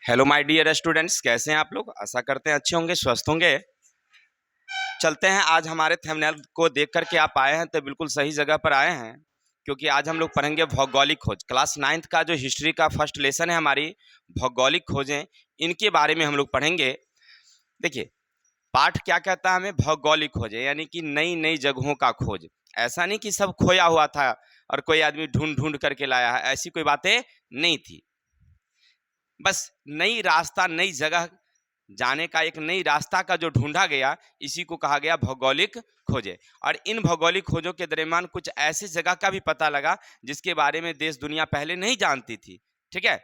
Hello my dear students, कैसे हैं आप लोग। आशा करते हैं अच्छे होंगे, स्वस्थ होंगे। चलते हैं, आज हमारे थंबनेल को देख करके आप आए हैं तो बिल्कुल सही जगह पर आए हैं, क्योंकि आज हम लोग पढ़ेंगे भौगोलिक खोज। क्लास 9th का जो हिस्ट्री का फर्स्ट लेसन है हमारी भौगोलिक खोजें, इनके बारे में हम लोग पढ़ेंगे। देखिए, पाठ क्या कहता है हमें, भौगोलिक खोजें, यानी कि नई नई जगहों का खोज। ऐसा नहीं कि सब खोया हुआ था और कोई आदमी ढूंढ ढूंढ करके लाया है, ऐसी कोई बातें नहीं थी। बस नई रास्ता, नई जगह जाने का एक नई रास्ता का जो ढूंढा गया, इसी को कहा गया भौगोलिक खोजें। और इन भौगोलिक खोजों के दरमियान कुछ ऐसी जगह का भी पता लगा जिसके बारे में देश दुनिया पहले नहीं जानती थी। ठीक है,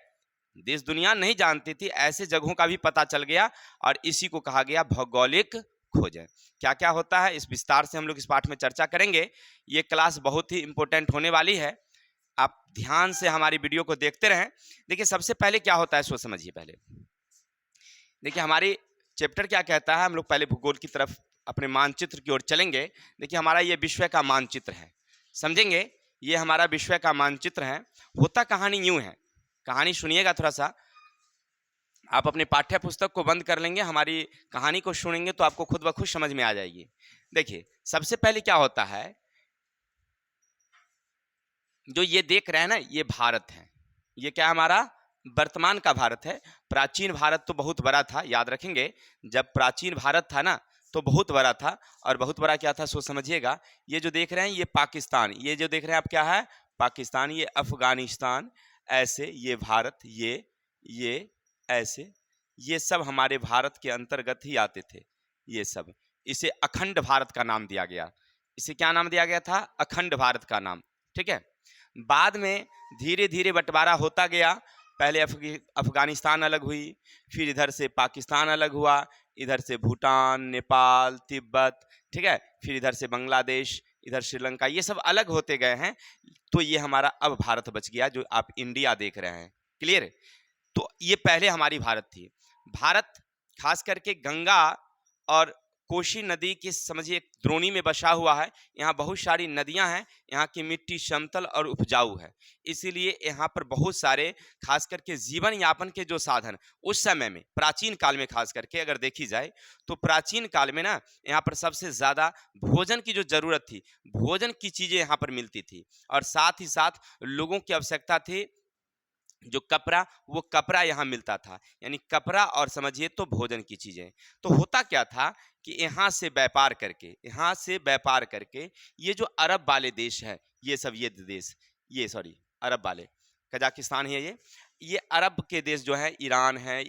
देश दुनिया नहीं जानती थी, ऐसे जगहों का भी पता चल गया और इसी को कहा गया भौगोलिक खोजें। क्या क्या होता है इस विस्तार से हम लोग इस पाठ में चर्चा करेंगे। ये क्लास बहुत ही इंपॉर्टेंट होने वाली है, आप ध्यान से हमारी वीडियो को देखते रहें। देखिए, सबसे पहले क्या होता है सोच समझिए। पहले देखिए, हमारी चैप्टर क्या कहता है, हम लोग पहले भूगोल की तरफ अपने मानचित्र की ओर चलेंगे। देखिए, हमारा ये विश्व का मानचित्र है, समझेंगे, ये हमारा विश्व का मानचित्र है। होता कहानी यूं है, कहानी सुनिएगा थोड़ा सा। आप अपने पाठ्य पुस्तक को बंद कर लेंगे, हमारी कहानी को सुनेंगे तो आपको खुद ब खुद समझ में आ जाएगी। देखिए, सबसे पहले क्या होता है, जो ये देख रहे हैं ना, ये भारत है। ये क्या हमारा वर्तमान का भारत है। प्राचीन भारत तो बहुत बड़ा था, याद रखेंगे। जब प्राचीन भारत था ना तो बहुत बड़ा था, और बहुत बड़ा क्या था सो समझिएगा। ये जो देख रहे हैं ये पाकिस्तान, ये जो देख रहे हैं आप क्या है, पाकिस्तान, ये अफगानिस्तान, ऐसे ये भारत, ये ऐसे, ये सब हमारे भारत के अंतर्गत ही आते थे। ये सब, इसे अखंड भारत का नाम दिया गया। इसे क्या नाम दिया गया था, अखंड भारत का नाम। ठीक है, बाद में धीरे धीरे बंटवारा होता गया। पहले अफगानिस्तान अलग हुई, फिर इधर से पाकिस्तान अलग हुआ, इधर से भूटान, नेपाल, तिब्बत, ठीक है, फिर इधर से बांग्लादेश, इधर श्रीलंका, ये सब अलग होते गए हैं। तो ये हमारा अब भारत बच गया, जो आप इंडिया देख रहे हैं। क्लियर। तो ये पहले हमारी भारत थी। भारत खास करके गंगा और कोसी नदी की समझिए द्रोणी में बसा हुआ है। यहाँ बहुत सारी नदियाँ हैं, यहाँ की मिट्टी समतल और उपजाऊ है, इसीलिए यहाँ पर बहुत सारे खास करके जीवन यापन के जो साधन उस समय में, प्राचीन काल में खास करके अगर देखी जाए तो प्राचीन काल में ना, यहाँ पर सबसे ज़्यादा भोजन की जो ज़रूरत थी, भोजन की चीज़ें यहाँ पर मिलती थी, और साथ ही साथ लोगों की आवश्यकता थी जो कपड़ा, वो कपड़ा यहाँ मिलता था। यानी कपड़ा और समझिए तो भोजन की चीज़ें। तो होता क्या था कि यहाँ से व्यापार करके, यहाँ से व्यापार करके ये जो अरब वाले देश है, ये सब, ये देश, ये सॉरी अरब वाले, कजाकिस्तान है ये अरब के देश जो है, ईरान है,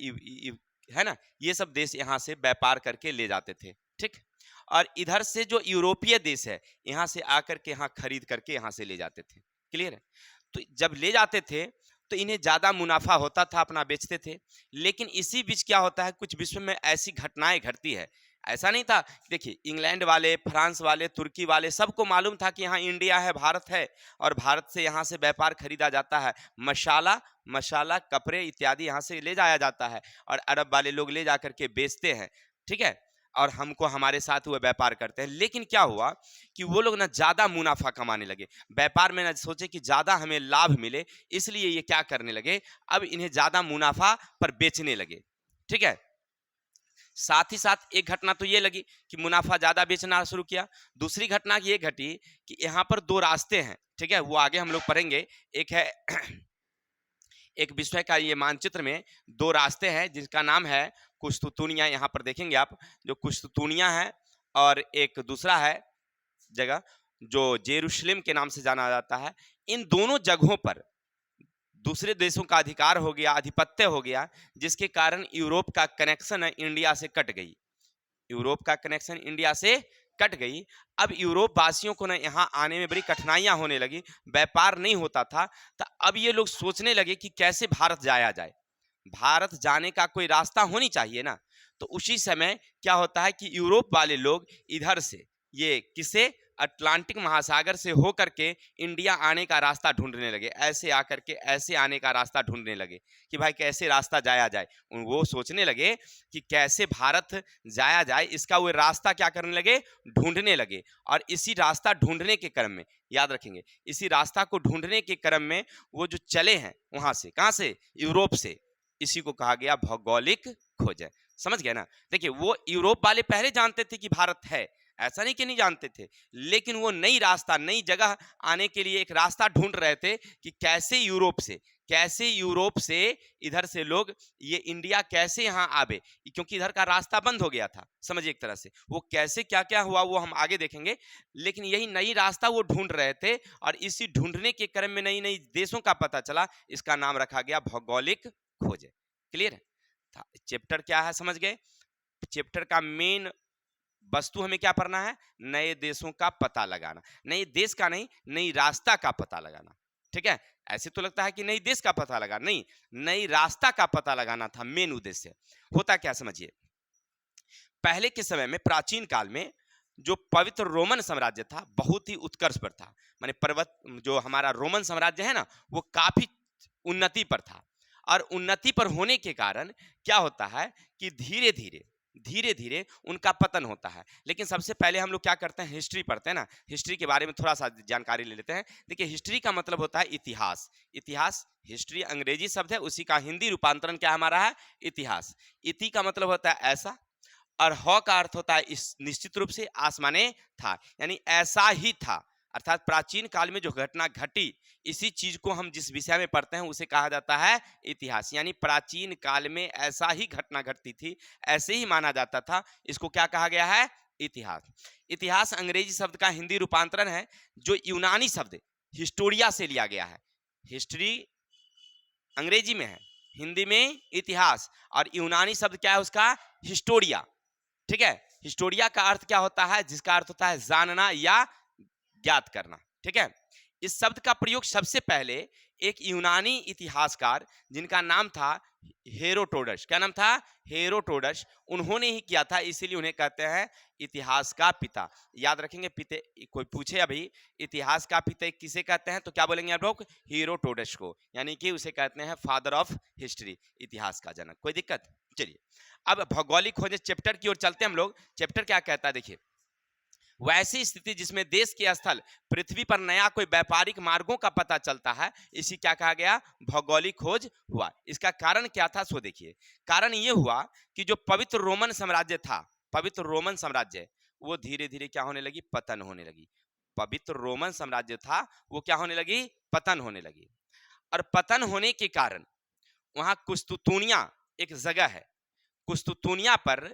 है ना, ये सब देश यहाँ से व्यापार करके ले जाते थे। ठीक, और इधर से जो यूरोपीय देश है, यहाँ से आकर के यहाँ खरीद करके यहाँ से ले जाते थे। क्लियर है। तो जब ले जाते थे तो इन्हें ज़्यादा मुनाफा होता था, अपना बेचते थे। लेकिन इसी बीच क्या होता है, कुछ विश्व में ऐसी घटनाएं घटती है। ऐसा नहीं था, देखिए इंग्लैंड वाले, फ्रांस वाले, तुर्की वाले, सबको मालूम था कि यहाँ इंडिया है, भारत है, और भारत से यहाँ से व्यापार खरीदा जाता है। मसाला, कपड़े इत्यादि यहाँ से ले जाया जाता है, और अरब वाले लोग ले जा करके बेचते हैं। ठीक है, और हमको हमारे साथ वो व्यापार करते हैं। लेकिन क्या हुआ कि वो लोग ना ज़्यादा मुनाफा कमाने लगे व्यापार में, ना सोचे कि ज़्यादा हमें लाभ मिले, इसलिए ये क्या करने लगे, अब इन्हें ज़्यादा मुनाफा पर बेचने लगे। ठीक है, साथ ही साथ एक घटना तो ये लगी कि मुनाफा ज़्यादा बेचना शुरू किया। दूसरी घटना ये घटी कि यहाँ पर दो रास्ते हैं। ठीक है, वो आगे हम लोग पढ़ेंगे। एक है एक विश्व का ये मानचित्र में दो रास्ते हैं जिसका नाम है कुस्तुतुनिया। यहाँ पर देखेंगे आप, जो कुस्तुतुनिया है, और एक दूसरा है जगह जो जेरूशलेम के नाम से जाना जाता है। इन दोनों जगहों पर दूसरे देशों का अधिकार हो गया, आधिपत्य हो गया, जिसके कारण यूरोप का कनेक्शन इंडिया से कट गई। यूरोप का कनेक्शन इंडिया से कट गई। अब यूरोप वासियों को ना यहाँ आने में बड़ी कठिनाइयां होने लगी, व्यापार नहीं होता था। तो अब ये लोग सोचने लगे कि कैसे भारत जाया जाए, भारत जाने का कोई रास्ता होनी चाहिए ना। तो उसी समय क्या होता है कि यूरोप वाले लोग इधर से, ये किसे, अटलांटिक महासागर से होकर के इंडिया आने का रास्ता ढूंढने लगे। ऐसे आकर के ऐसे आने का रास्ता ढूंढने लगे कि भाई कैसे रास्ता जाया जाए। वो सोचने लगे कि कैसे भारत जाया जाए, इसका वो रास्ता क्या करने लगे, ढूंढने लगे। और इसी रास्ता ढूंढने के क्रम में, याद रखेंगे, इसी रास्ता को ढूंढने के क्रम में वो जो चले हैं वहां से, कहां से, यूरोप से, इसी को कहा गया भौगोलिक खोज है। समझ गए ना? देखिए वो यूरोप वाले पहले जानते थे कि भारत है, ऐसा नहीं कि नहीं जानते थे, लेकिन वो नई रास्ता, नई जगह आने के लिए एक रास्ता ढूंढ रहे थे कि कैसे यूरोप से इधर से लोग ये इंडिया कैसे यहाँ आवे, क्योंकि इधर का रास्ता बंद हो गया था। समझिए एक तरह से वो कैसे क्या क्या हुआ वो हम आगे देखेंगे, लेकिन यही नई रास्ता वो ढूंढ रहे थे और इसी ढूंढने के क्रम में नई नई देशों का पता चला। इसका नाम रखा गया भौगोलिक खोज है। क्लियर है? चैप्टर क्या है समझ गए? चैप्टर का मेन वस्तु हमें क्या पढ़ना है? नए देशों का पता लगाना, नए देश का नहीं, नई रास्ता का पता लगाना। ठीक है? ऐसे तो लगता है कि नई देश का पता लगा, नहीं, नई रास्ता का पता लगाना था मेन उद्देश्य। होता क्या समझिए, पहले के समय में प्राचीन काल में जो पवित्र रोमन साम्राज्य था बहुत ही उत्कर्ष पर था। माने पर्वत जो हमारा रोमन साम्राज्य है ना वो काफी उन्नति पर था, और उन्नति पर होने के कारण क्या होता है कि धीरे धीरे उनका पतन होता है। लेकिन सबसे पहले हम लोग क्या करते हैं, हिस्ट्री पढ़ते हैं ना, हिस्ट्री के बारे में थोड़ा सा जानकारी ले लेते हैं। देखिए हिस्ट्री का मतलब होता है इतिहास। इतिहास हिस्ट्री अंग्रेजी शब्द है, उसी का हिंदी रूपांतरण क्या हमारा है? इतिहास। इति का मतलब होता है ऐसा, और ह का अर्थ होता है इस निश्चित रूप से, आसमाने था, यानी ऐसा ही था। अर्थात प्राचीन काल में जो घटना घटी, इसी चीज को हम जिस विषय में पढ़ते हैं उसे कहा जाता है इतिहास। यानी प्राचीन काल में ऐसा ही घटना घटती थी, ऐसे ही माना जाता था, इसको क्या कहा गया है? इतिहास। इतिहास अंग्रेजी शब्द का हिंदी रूपांतरण है जो यूनानी शब्द हिस्टोरिया से लिया गया है। हिस्ट्री अंग्रेजी में है, हिंदी में इतिहास, और यूनानी शब्द क्या है उसका? हिस्टोरिया। ठीक है? हिस्टोरिया का अर्थ क्या होता है? जिसका अर्थ होता है जानना या ज्ञात करना। ठीक है? इस शब्द का प्रयोग सबसे पहले एक यूनानी इतिहासकार जिनका नाम था हेरोडोटस, क्या नाम था? हेरोडोटस, उन्होंने ही किया था, इसीलिए उन्हें कहते हैं इतिहास का पिता। याद रखेंगे, पिते कोई पूछे अभी इतिहास का पिता किसे कहते हैं तो क्या बोलेंगे आप लोग? हेरोडोटस को, यानी कि उसे कहते हैं फादर ऑफ हिस्ट्री, इतिहास का जनक। कोई दिक्कत? चलिए अब भौगोलिक खोज चैप्टर की ओर चलते हैं हम लोग। चैप्टर क्या कहता है देखिए, वैसी स्थिति जिसमें देश के स्थल पृथ्वी पर नया कोई व्यापारिक मार्गों का पता चलता है, इसी क्या कहा गया? भौगोलिक खोज हुआ। इसका कारण क्या था सो देखिए, कारण ये हुआ कि जो पवित्र रोमन साम्राज्य था, पवित्र रोमन साम्राज्य वो धीरे धीरे क्या होने लगी? पतन होने लगी। पवित्र रोमन साम्राज्य था वो क्या होने लगी? पतन होने लगी। और पतन होने के कारण वहां कुस्तुतुनिया एक जगह है, कुस्तुतुनिया पर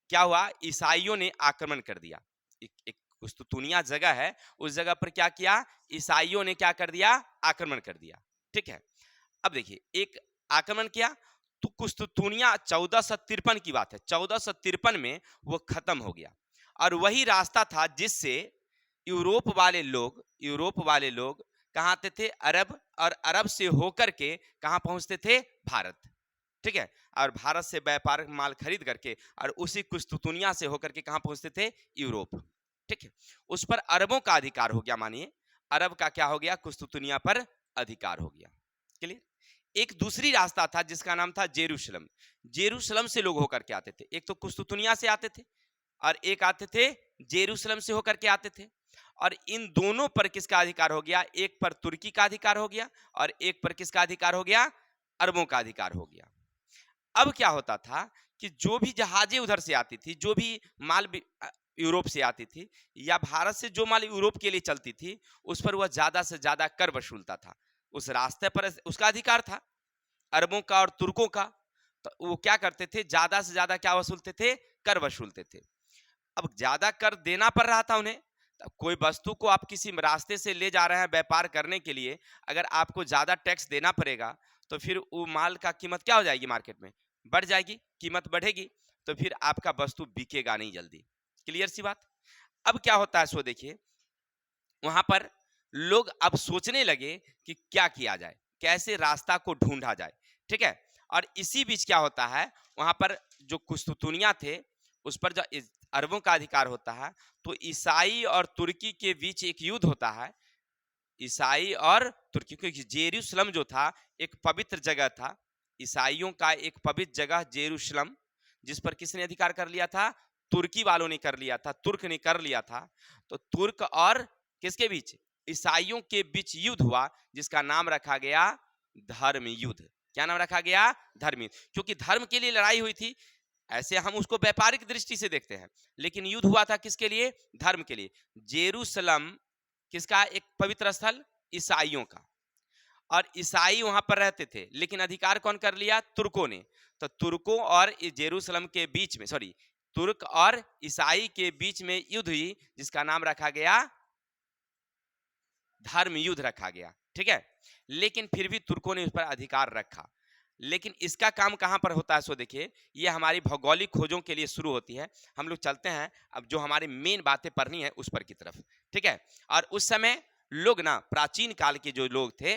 क्या हुआ? ईसाइयों ने आक्रमण कर दिया। एक कुस्तुतुनिया जगह है, उस जगह पर क्या किया? ईसाइयों ने क्या कर दिया? आक्रमण कर दिया। ठीक है? अब देखिए एक आक्रमण किया तो कुस्तुतुनिया 1453 की बात है, 1453 में वो खत्म हो गया। और वही रास्ता था जिससे यूरोप वाले लोग कहाँ आते थे? अरब, और अरब से होकर के कहाँ पहुंचते थे? भारत। ठीक है? और भारत से व्यापार माल खरीद करके और उसी कुस्तुतुनिया से होकर के कहाँ पहुंचते थे? यूरोप। ठीक है? उस पर अरबों का अधिकार हो गया, मानिए अरब का क्या हो गया? कुस्तुतुनिया पर अधिकार हो गया। क्लियर? एक दूसरी रास्ता था जिसका नाम था जेरूशलम। जेरूशलम से लोग होकर के आते थे, एक तो कुस्तुतुनिया से आते थे और एक आते थे जेरूशलम से होकर के आते थे। और इन दोनों पर किसका अधिकार हो गया? एक पर तुर्की का अधिकार हो गया और एक पर किसका अधिकार हो गया? अरबों का अधिकार हो गया। अब क्या होता था कि जो भी जहाजें उधर से आती थी, जो भी माल यूरोप से आती थी, या भारत से जो माल यूरोप के लिए चलती थी, उस पर वह ज्यादा से ज्यादा कर वसूलता था। उस रास्ते पर उसका अधिकार था, अरबों का और तुर्कों का। तो वो क्या करते थे? ज्यादा से ज्यादा क्या वसूलते थे? कर वसूलते थे। अब ज्यादा कर देना पड़ रहा था उन्हें। कोई वस्तु को आप किसी रास्ते से ले जा रहे हैं व्यापार करने के लिए, अगर आपको ज्यादा टैक्स देना पड़ेगा तो फिर वो माल का कीमत क्या हो जाएगी? मार्केट में बढ़ जाएगी, कीमत बढ़ेगी, तो फिर आपका वस्तु बिकेगा नहीं जल्दी। क्लियर सी बात? अब क्या होता है सो देखिए, वहां पर लोग अब सोचने लगे कि क्या किया जाए, कैसे रास्ता को ढूंढा जाए। ठीक है? और इसी बीच क्या होता है, वहां पर जो कुस्तुतुनिया थे उस पर जो अरबों का अधिकार होता है, तो ईसाई और तुर्की के बीच एक युद्ध होता है। ईसाई और तुर्की, क्योंकि जेरूशलम जो था एक पवित्र जगह था, ईसाइयों का एक पवित्र जगह जेरूशलम, जिस पर किसने अधिकार कर लिया था? तुर्की वालों ने कर लिया था, तुर्क ने कर लिया था। तो तुर्क और किसके बीच? ईसाइयों के बीच युद्ध हुआ जिसका नाम रखा गया धर्म युद्ध। क्या नाम रखा गया? धर्म युद्ध। क्योंकि धर्म के लिए लड़ाई हुई थी। ऐसे हम उसको व्यापारिक दृष्टि से देखते हैं, लेकिन युद्ध हुआ था किसके लिए? धर्म के लिए। जेरूसलम किसका एक पवित्र स्थल? ईसाइयों का। और ईसाई वहां पर रहते थे, लेकिन अधिकार कौन कर लिया? तुर्कों ने। तो तुर्कों और जेरूसलम के बीच में, सॉरी, तुर्क और ईसाई के बीच में युद्ध हुई, जिसका नाम रखा गया धर्म युद्ध रखा गया। ठीक है, लेकिन फिर भी तुर्कों ने उस पर अधिकार रखा। लेकिन इसका काम कहां पर होता है? सो देखिए, ये हमारी भौगोलिक खोजों के लिए शुरू होती है। हम लोग चलते हैं अब जो हमारी मेन बातें पढ़नी है उस पर की तरफ। ठीक है, और उस समय लोग ना, प्राचीन काल के जो लोग थे,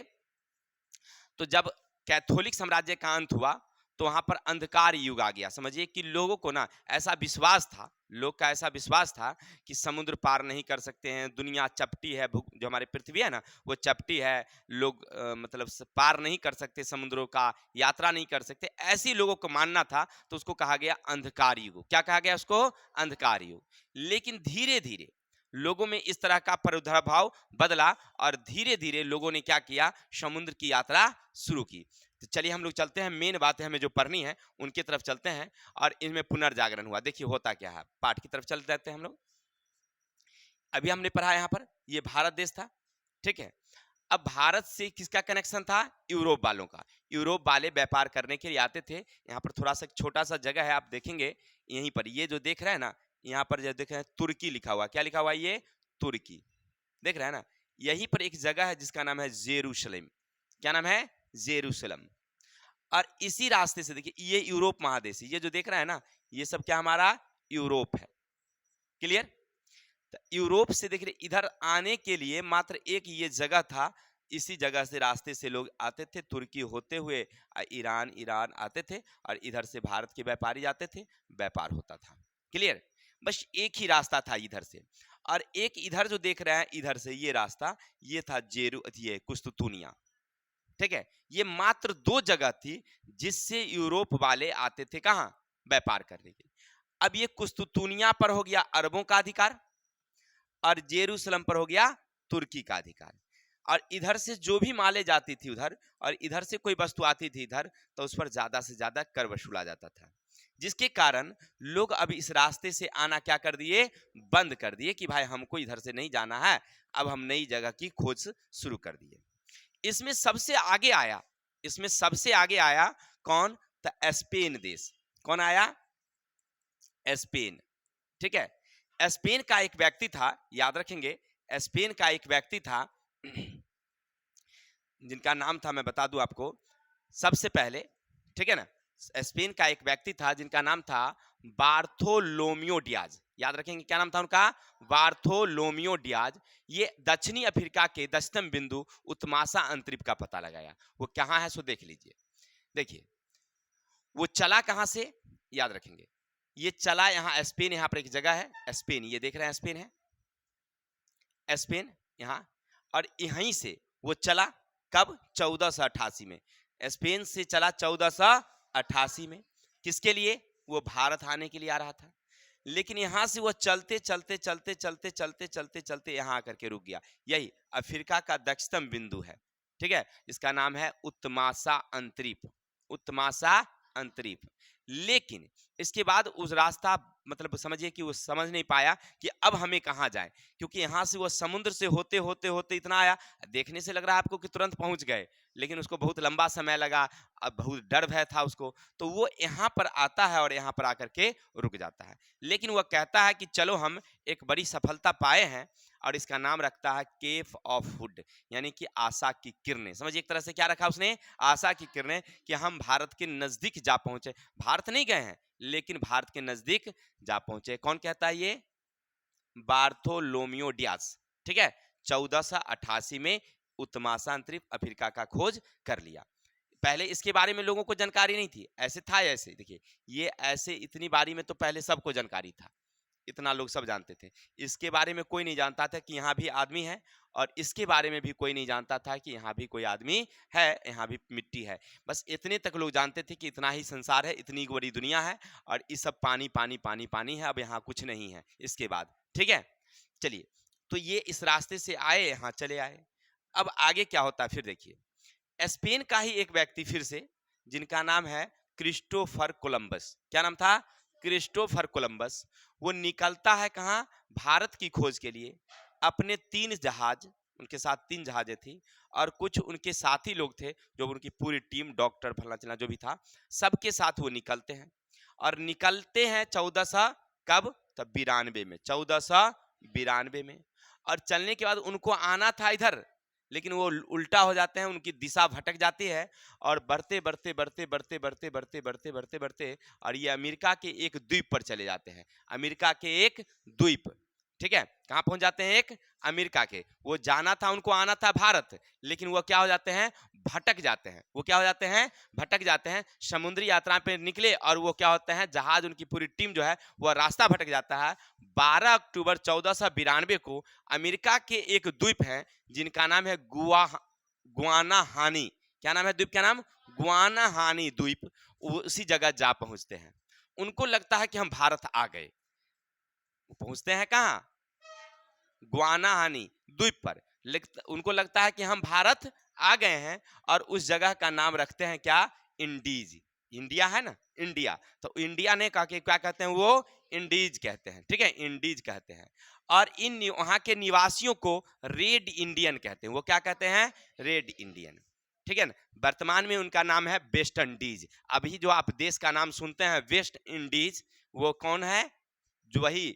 तो जब कैथोलिक साम्राज्य का अंत हुआ तो वहां पर अंधकार युग आ गया। समझिए कि लोगों को ना ऐसा विश्वास था, लोग का ऐसा विश्वास था कि समुद्र पार नहीं कर सकते हैं, दुनिया चपटी है, जो हमारी पृथ्वी है ना वो चपटी है, लोग मतलब पार नहीं कर सकते, समुद्रों का यात्रा नहीं कर सकते, ऐसी लोगों को मानना था। तो उसको कहा गया अंधकार युग। क्या कहा गया उसको? अंधकार युग। लेकिन धीरे धीरे लोगों में इस तरह का प्रादुर्भाव बदला और धीरे धीरे लोगों ने क्या किया? समुद्र की यात्रा शुरू की। तो चलिए हम लोग चलते हैं, मेन बातें हमें जो पढ़नी है उनकी तरफ चलते हैं, और इनमें पुनर्जागरण हुआ। देखिए होता क्या है, पाठ की तरफ चल जाते हैं हम लोग। अभी हमने पढ़ा यहाँ पर, ये भारत देश था। ठीक है, अब भारत से किसका कनेक्शन था? यूरोप वालों का। यूरोप वाले व्यापार करने के लिए आते थे। यहाँ पर थोड़ा सा छोटा सा जगह है, आप देखेंगे यहीं पर, ये जो देख रहे हैं ना, यहाँ पर जो देख रहे हैं तुर्की लिखा हुआ, क्या लिखा हुआ है? ये तुर्की देख रहे हैं ना। यहीं पर एक जगह है जिसका नाम है जेरूशलेम। क्या नाम है? जेरूशलेम। और इसी रास्ते से देखिए, ये यूरोप महादेश है, ये जो देख रहा है ना, ये सब क्या हमारा यूरोप है। क्लियर? तो यूरोप से देखिए इधर आने के लिए मात्र एक ये जगह था, इसी जगह से रास्ते से लोग आते थे, तुर्की होते हुए ईरान ईरान आते थे, और इधर से भारत के व्यापारी आते थे, व्यापार होता था। क्लियर? बस एक ही रास्ता था इधर से। और एक इधर जो देख रहे हैं, इधर से ये रास्ता, ये था ये कुस्तुतुनिया। ठीक है, ये मात्र दो जगह थी जिससे यूरोप वाले आते थे, कहां? व्यापार करने के लिए। अब ये कुस्तुतुनिया पर हो गया अरबों का अधिकार, और जेरूसलम पर हो गया तुर्की का अधिकार। और इधर से जो भी माले जाती थी उधर, और इधर से कोई वस्तु आती थी इधर, तो उस पर ज्यादा से ज्यादा कर वसूला जाता था, जिसके कारण लोग अब इस रास्ते से आना क्या कर दिए? बंद कर दिए कि भाई हमको इधर से नहीं जाना है, अब हम नई जगह की खोज शुरू कर दिए। इसमें सबसे आगे आया, इसमें सबसे आगे आया कौन? तो स्पेन देश। कौन आया? स्पेन। ठीक है, स्पेन का एक व्यक्ति था, याद रखेंगे, स्पेन का एक व्यक्ति था जिनका नाम था, मैं बता दूं आपको सबसे पहले। ठीक है ना, स्पेन का एक व्यक्ति था जिनका नाम था बार्थोलोमियो डियाज। याद रखेंगे क्या नाम था उनका? Bartolomeu Diaz. ये दक्षिणी अफ्रीका के दक्षिण बिंदु उत्मासा अंतरिप का पता लगाया। वो कहाँ है सो देख लीजिए। देखिए वो चला कहां से, याद रखेंगे, ये चला यहाँ स्पेन, यहाँ पर एक जगह है स्पेन, ये देख रहे हैं स्पेन है, स्पेन यहाँ। और यहीं से वो चला कब? 1488 में। स्पेन से चला 1488 में। किसके लिए? वो भारत आने के लिए आ रहा था। लेकिन यहां से वो चलते चलते चलते चलते चलते चलते चलते यहां आकर के रुक गया। यही अफ्रीका का दक्षिणतम बिंदु है। ठीक है, इसका नाम है उत्मासा अंतरीप। उत्मासा अंतरीप। लेकिन इसके बाद उस रास्ता, मतलब समझिए कि वो समझ नहीं पाया कि अब हमें कहां जाए, क्योंकि यहां से वो समुद्र से होते होते होते इतना आया, देखने से लग रहा है आपको कि तुरंत पहुंच गए, लेकिन उसको बहुत लंबा समय लगा, अब बहुत डर भय था उसको, तो वो यहाँ पर आता है और यहाँ पर आकर के रुक जाता है। लेकिन वह कहता है कि चलो हम एक बड़ी सफलता पाए हैं, और इसका नाम रखता है केफ ऑफ हुड, यानी कि आशा की किरणें। समझिए एक तरह से क्या रखा उसने? आशा की किरणें, कि हम भारत के नजदीक जा पहुंचे। भारत नहीं गए हैं, लेकिन भारत के नजदीक जा पहुंचे। कौन कहता है ये? Bartolomeu Diaz. ठीक है, 1488 में उत्मासा अंतरिप अफ्रीका का खोज कर लिया। पहले इसके बारे में लोगों को जानकारी नहीं थी, ऐसे था, ऐसे देखिए, ये ऐसे इतनी बारी में तो पहले सबको जानकारी था, इतना लोग सब जानते थे। इसके बारे में कोई नहीं जानता था कि यहाँ भी आदमी है, और इसके बारे में भी कोई नहीं जानता था कि यहाँ भी कोई आदमी है, यहाँ भी मिट्टी है। बस इतने तक लोग जानते थे कि इतना ही संसार है, इतनी बड़ी दुनिया है, और इस सब पानी पानी पानी पानी है, अब यहाँ कुछ नहीं है इसके बाद। ठीक है, चलिए, तो ये इस रास्ते से आए, यहाँ चले आए। अब आगे क्या होता है फिर देखिए, स्पेन का ही एक व्यक्ति फिर से जिनका नाम है क्रिस्टोफर कोलंबस। क्या नाम था? Christopher Columbus. वो निकलता है कहाँ? भारत की खोज के लिए। अपने 3 जहाज, उनके साथ 3 जहाजें थी और कुछ उनके साथी लोग थे, जो उनकी पूरी टीम, डॉक्टर फलना चलना जो भी था, सबके साथ वो निकलते हैं। और निकलते हैं 1400 कब? तब 92 में, 1492 में। और चलने के बाद उनको आना था इधर, लेकिन वो उल्टा हो जाते हैं, उनकी दिशा भटक जाती है और बढ़ते बढ़ते बढ़ते बढ़ते बढ़ते बढ़ते बढ़ते बढ़ते बढ़ते और ये अमेरिका के एक द्वीप पर चले जाते हैं। अमेरिका के एक द्वीप, ठीक है, कहाँ पहुंच जाते हैं? एक अमेरिका के। वो जाना था, उनको आना था भारत, लेकिन वो क्या हो जाते हैं? भटक जाते हैं। वो क्या हो जाते हैं? भटक जाते हैं। समुद्री यात्रा पे निकले और वो क्या होते हैं? जहाज, उनकी पूरी टीम जो है वह रास्ता भटक जाता है। 12 अक्टूबर 1492 को अमेरिका के एक द्वीप है जिनका नाम है गुआनाहानी। क्या नाम है द्वीप का नाम? गुआनाहानी द्वीप। उसी जगह जा पहुंचते हैं। उनको लगता है कि हम भारत आ गए। पहुंचते हैं कहाँ? गुआनाहानी द्वीप पर। उनको लगता है कि हम भारत आ गए हैं और उस जगह का नाम रखते हैं क्या? इंडीज। इंडिया है ना, इंडिया। तो इंडिया ने कहा कि क्या कहते हैं? वो इंडीज कहते हैं, ठीक है, इंडीज कहते हैं। और इन वहां के निवासियों को रेड इंडियन कहते हैं। वो क्या कहते हैं? रेड इंडियन, ठीक है ना। वर्तमान में उनका नाम है वेस्ट इंडीज। अभी जो आप देश का नाम सुनते हैं वेस्ट इंडीज, वो कौन है? जो वही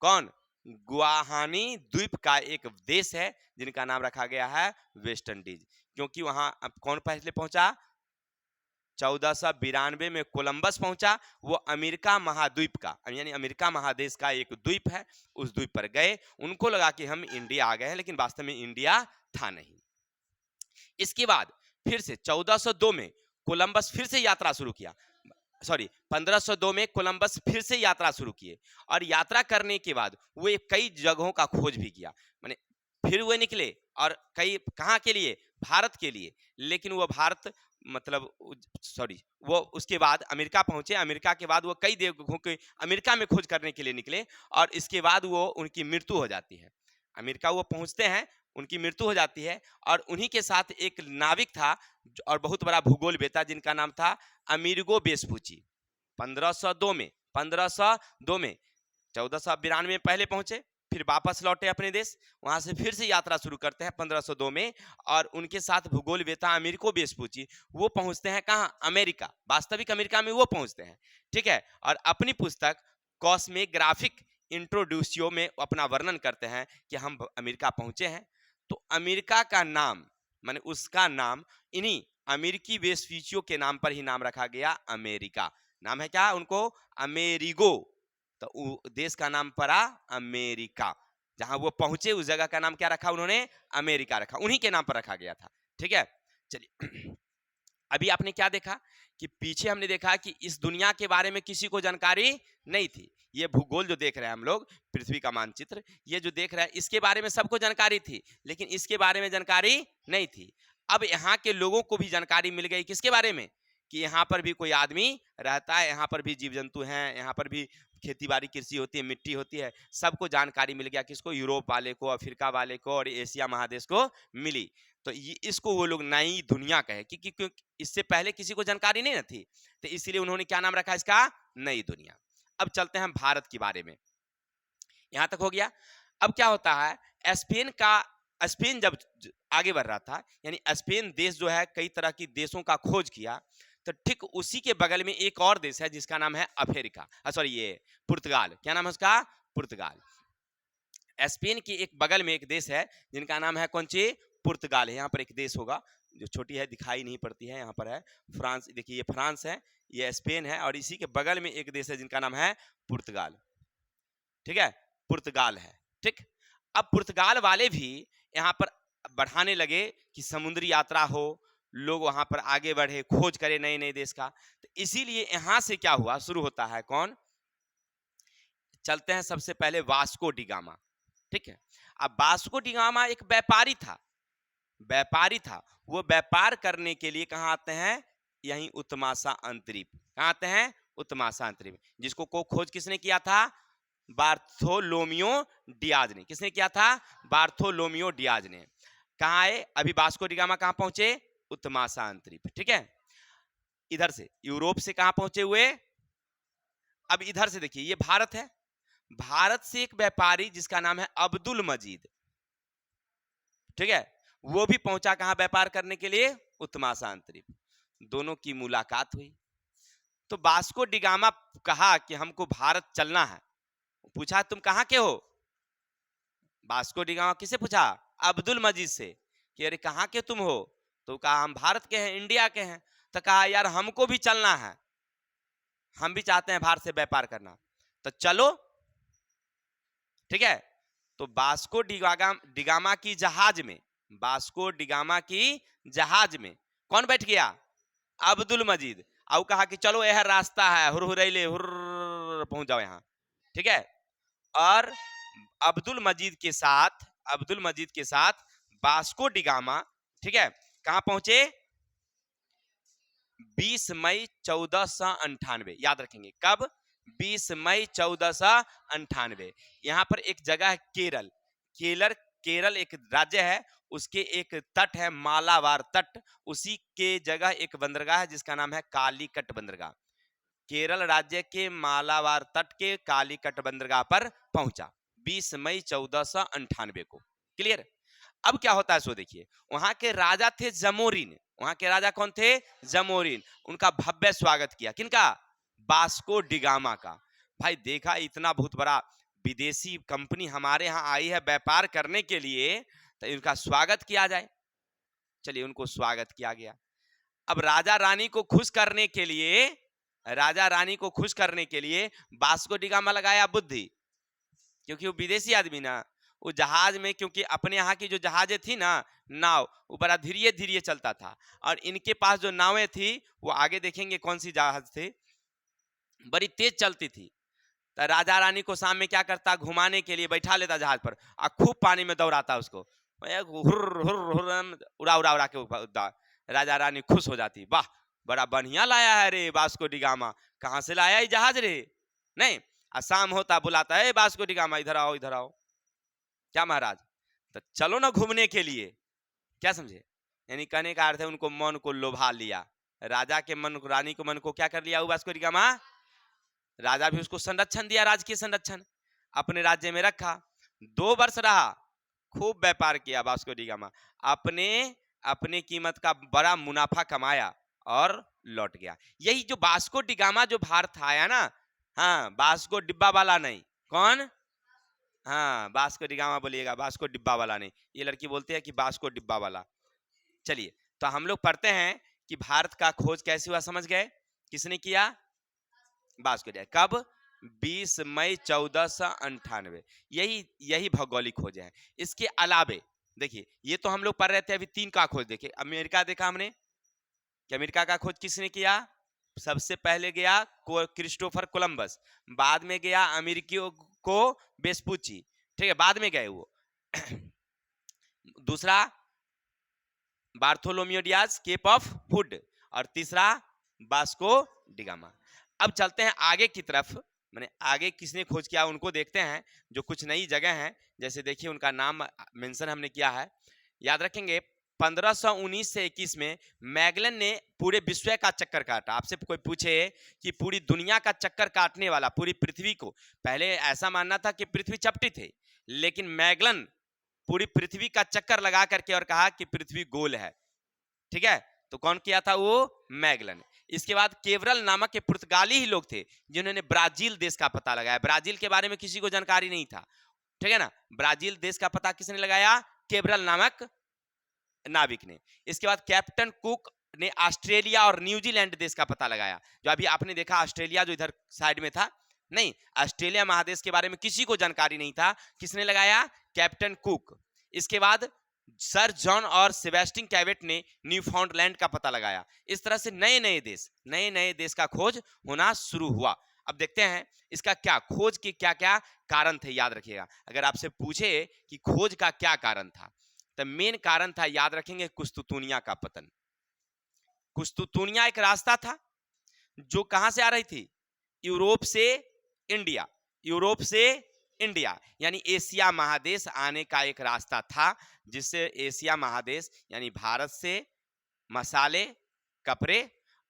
कौन? गुआहानी द्वीप का एक देश है जिनका नाम रखा गया है वेस्ट इंडीज। क्योंकि वहां अब कौन पहले पहुंचा? 1492 में कोलंबस पहुंचा। वो अमेरिका महाद्वीप का, यानी अमेरिका महादेश का एक द्वीप है, उस द्वीप पर गए। उनको लगा कि हम इंडिया आ गए हैं, लेकिन वास्तव में इंडिया था नहीं। इसके बाद फिर से 1402 में कोलंबस फिर से यात्रा शुरू किया। सॉरी, 1502 में कोलंबस फिर से यात्रा शुरू किए और यात्रा करने के बाद वो कई जगहों का खोज भी किया। माने फिर वो निकले और कई, कहाँ के लिए? भारत के लिए। लेकिन वो भारत, मतलब सॉरी, वो उसके बाद अमेरिका पहुंचे। अमेरिका के बाद वो कई जगहों के अमेरिका में खोज करने के लिए निकले और इसके बाद वो उनकी मृत्यु हो जाती है। अमेरिका वो पहुंचते हैं, उनकी मृत्यु हो जाती है और उन्हीं के साथ एक नाविक था और बहुत बड़ा भूगोलवेत्ता जिनका नाम था अमेरिगो वेस्पुची। 1502 में 1502 में 1492 में पहले पहुंचे, फिर वापस लौटे अपने देश। वहां से फिर से यात्रा शुरू करते हैं 1502 में और उनके साथ भूगोलवेत्ता अमेरिको वेस्पुची वो पहुंचते हैं कहाँ? अमेरिका, वास्तविक अमेरिका में वो पहुंचते हैं, ठीक है। और अपनी पुस्तक कॉस्मोग्राफिक इंट्रोड्यूसियो में अपना वर्णन करते हैं कि हम अमेरिका पहुंचे हैं। तो अमेरिका का नाम, माने उसका नाम इन्हीं अमेरिकी वेस्पुचियो के नाम पर ही नाम रखा गया, अमेरिका। नाम है क्या उनको? अमेरिगो। तो देश का नाम पड़ा अमेरिका। जहां वो पहुंचे उस जगह का नाम क्या रखा उन्होंने? अमेरिका रखा, उन्हीं के नाम पर रखा गया था, ठीक है। चलिए, अभी आपने क्या देखा कि पीछे हमने देखा कि इस दुनिया के बारे में किसी को जानकारी नहीं थी। ये भूगोल जो देख रहे हैं हम लोग, पृथ्वी का मानचित्र, ये जो देख रहे हैं, इसके बारे में सबको जानकारी थी, लेकिन इसके बारे में जानकारी नहीं थी। अब यहाँ के लोगों को भी जानकारी मिल गई, किसके बारे में? कि यहाँ पर भी कोई आदमी रहता है, यहाँ पर भी जीव जंतु हैं, यहाँ पर भी खेती बाड़ी कृषि होती है, मिट्टी होती है। सबको जानकारी मिल गया। किसको? यूरोप वाले को, अफ्रीका वाले को और एशिया महादेश को मिली। तो ये इसको वो लोग नई दुनिया कहे, क्योंकि इससे पहले किसी को जानकारी नहीं थी, तो इसीलिए उन्होंने क्या नाम रखा इसका? नई दुनिया। अब चलते हैं भारत के बारे में। यहां तक हो गया। अब क्या होता है? स्पेन जब आगे बढ़ रहा था, यानी स्पेन देश जो है कई तरह की देशों का खोज किया, तो ठीक उसी के बगल में एक और देश है जिसका नाम है अफ्रीका, सॉरी ये पुर्तगाल। क्या नाम है उसका? पुर्तगाल। स्पेन के एक बगल में एक देश है जिनका नाम है कौन सी? पुर्तगाल है। यहाँ पर एक देश होगा जो छोटी है, दिखाई नहीं पड़ती है, यहाँ पर है फ्रांस। देखिए ये फ्रांस है, ये स्पेन है और इसी के बगल में एक देश है जिनका नाम है पुर्तगाल, ठीक है, पुर्तगाल है, ठीक। अब पुर्तगाल वाले भी यहाँ पर बढ़ाने लगे कि समुद्री यात्रा हो, लोग वहां पर आगे बढ़े, खोज करे नए नए देश का। तो इसीलिए यहां से क्या हुआ? शुरू होता है कौन? चलते हैं सबसे पहले वास्को डी गामा, ठीक है। अब वास्को डी गामा एक व्यापारी था, व्यापारी था। वो व्यापार करने के लिए कहाँ आते हैं? यहीं उत्तमाशा अंतरीप। कहाँ आते हैं? उत्तमाशा अंतरीप। जिसको को खोज किसने किया था? बार्थोलोमियो डियाज ने। किसने किया था? बार्थोलोमियो डियाज ने। कहाँ आए? अभी वास्को डी गामा कहाँ पहुंचे? उत्तमाशा अंतरीप, ठीक है। इधर से यूरोप से कहां पहुंचे हुए, अब इधर से देखिए ये भारत है, भारत से एक व्यापारी जिसका नाम है अब्दुल मजीद, ठीक है, वो भी पहुंचा कहां व्यापार करने के लिए, उत्तमाशांत द्वीप। दोनों की मुलाकात हुई तो वास्को डिगामा कहा कि हमको भारत चलना है। पूछा तुम कहां के हो, वास्को डिगामा किसे पूछा, अब्दुल मजीद से कि अरे कहां के तुम हो, तो कहा हम भारत के हैं, इंडिया के हैं। तो कहा यार हमको भी चलना है, हम भी चाहते हैं भारत से व्यापार करना, तो चलो, ठीक है। तो वास्को डिगामा की जहाज में, वास्को डिगामा की जहाज में कौन बैठ गया, अब्दुल मजीद। और कहा कि चलो यह रास्ता है, हुरहुरैले हुर पहुंच जाओ यहाँ, ठीक है। और अब्दुल मजीद के साथ, अब्दुल मजीद के साथ वास्को डिगामा, ठीक है, कहां पहुंचे, 20 मई 1498, याद रखेंगे कब, 20 मई 1498। यहां पर एक जगह है केरल, केरल एक राज्य है, उसके एक तट है मालाबार तट, उसी के जगह एक बंदरगाह है जिसका नाम है कालीकट बंदरगाह। केरल राज्य के मालाबार तट के कालीकट बंदरगाह पर पहुंचा 20 मई 1498 को, क्लियर। अब क्या होता है सो देखिए, वहां के राजा थे जमोरिन, वहां के राजा कौन थे, जमोरिन। उनका भव्य स्वागत किया, किनका, वास्को डिगामा का। भाई देखा इतना बहुत बड़ा विदेशी कंपनी हमारे यहाँ आई है व्यापार करने के लिए, तो इनका स्वागत किया जाए। चलिए उनको स्वागत किया गया। अब राजा रानी को खुश करने के लिए, राजा रानी को खुश करने के लिए वास्को डिगामा लगाया बुद्धि, क्योंकि वो विदेशी आदमी ना, वो जहाज में, क्योंकि अपने यहाँ की जो जहाजें थी ना, नाव, वो बड़ा धीरे धीरे चलता था, और इनके पास जो नावें थी वो आगे देखेंगे कौन सी जहाज थी, बड़ी तेज चलती थी। तो राजा रानी को शाम में क्या करता, घुमाने के लिए बैठा लेता जहाज पर और खूब पानी में दौड़ाता उसको, हुर हुर हुर उड़ा उड़ा उड़ा के राजा रानी खुश हो जाती, वाह बड़ा बढ़िया लाया है रे वास्को डिगामा, कहाँ से लाया ये जहाज रे, नहीं। शाम होता बुलाता है वास्को डिगामा इधर आओ इधर आओ, क्या महाराज, तो चलो ना घूमने के लिए, क्या समझे, यानी कहने का अर्थ है उनको मन को लोभा लिया, राजा के मन को, रानी को मन को क्या कर लिया वास्को डिगामा, राजा भी उसको संरक्षण दिया, राजकीय संरक्षण, अपने राज्य में रखा। 2 वर्ष रहा, खूब व्यापार किया वास्को डिगामा, अपने अपने कीमत का बड़ा मुनाफा कमाया और लौट गया। यही जो वास्को डिगामा जो भारत आया ना, हाँ वास्को डिब्बा वाला नहीं, कौन, हाँ वास्को डिगामा बोलिएगा, वास्को डिब्बा वाला नहीं, ये लड़की बोलते हैं कि वास्को डिब्बा वाला। चलिए तो हम लोग पढ़ते हैं कि भारत का खोज कैसे हुआ, समझ गए, किसने किया, वास्को डिगामा, कब, 20 मई 1498, यही भौगोलिक खोज है। इसके अलावे देखिए, ये तो हम लोग पढ़ रहे थे, अभी 3 का खोज देखे, अमेरिका देखा हमने कि अमेरिका का खोज किसने किया, सबसे पहले गया क्रिस्टोफर कोलंबस, बाद में गया अमेरिकियों को वेस्पुची, ठीक है, बाद में गए वो। दूसरा Bartolomeu Dias, Cape of Good, और तीसरा वास्को डिगामा। अब चलते हैं आगे की तरफ, मैंने आगे किसने खोज किया उनको देखते हैं, जो कुछ नई जगह हैं, जैसे देखिए उनका नाम मेंशन हमने किया है, याद रखेंगे। 1519 से 21 में मैगलन ने पूरे विश्व का चक्कर काटा। आपसे कोई पूछे कि पूरी दुनिया का चक्कर काटने वाला, पूरी पृथ्वी को, पहले ऐसा मानना था कि पृथ्वी चपटी थी, लेकिन मैगलन पूरी पृथ्वी का चक्कर लगा करके और कहा कि पृथ्वी गोल है, ठीक है। तो कौन किया था वो, मैगलन। इसके बाद केवरल नामक के पुर्तगाली ही लोग थे जिन्होंने ब्राजील देश का पता लगाया। ब्राजील के बारे में किसी को जानकारी नहीं था, ठीक है ना, ब्राजील देश का पता किसने लगाया, केवरल नामक नाविक ने। इसके बाद कैप्टन कुक ने ऑस्ट्रेलिया और न्यूजीलैंड देश का पता लगाया, जो अभी आपने देखा ऑस्ट्रेलिया जो इधर साइड में था, नहीं, ऑस्ट्रेलिया महादेश के बारे में किसी को जानकारी नहीं था, किसने लगाया, कैप्टन कुक। इसके बाद सर जॉन और सेबेस्टियन कैवेट ने न्यूफाउंडलैंड का पता लगाया। इस तरह से नए नए देश का खोज होना शुरू हुआ। अब देखते हैं इसका क्या, खोज के क्या क्या कारण थे, याद रखिएगा। अगर आपसे पूछे कि खोज का क्या कारण था, तो मेन कारण था, याद रखेंगे, कुस्तुतुनिया का पतन। कुस्तुतुनिया एक रास्ता था जो कहां से आ रही थी, यूरोप से इंडिया, यूरोप से इंडिया, यानी एशिया महादेश आने का एक रास्ता था, जिससे एशिया महादेश यानी भारत से मसाले, कपड़े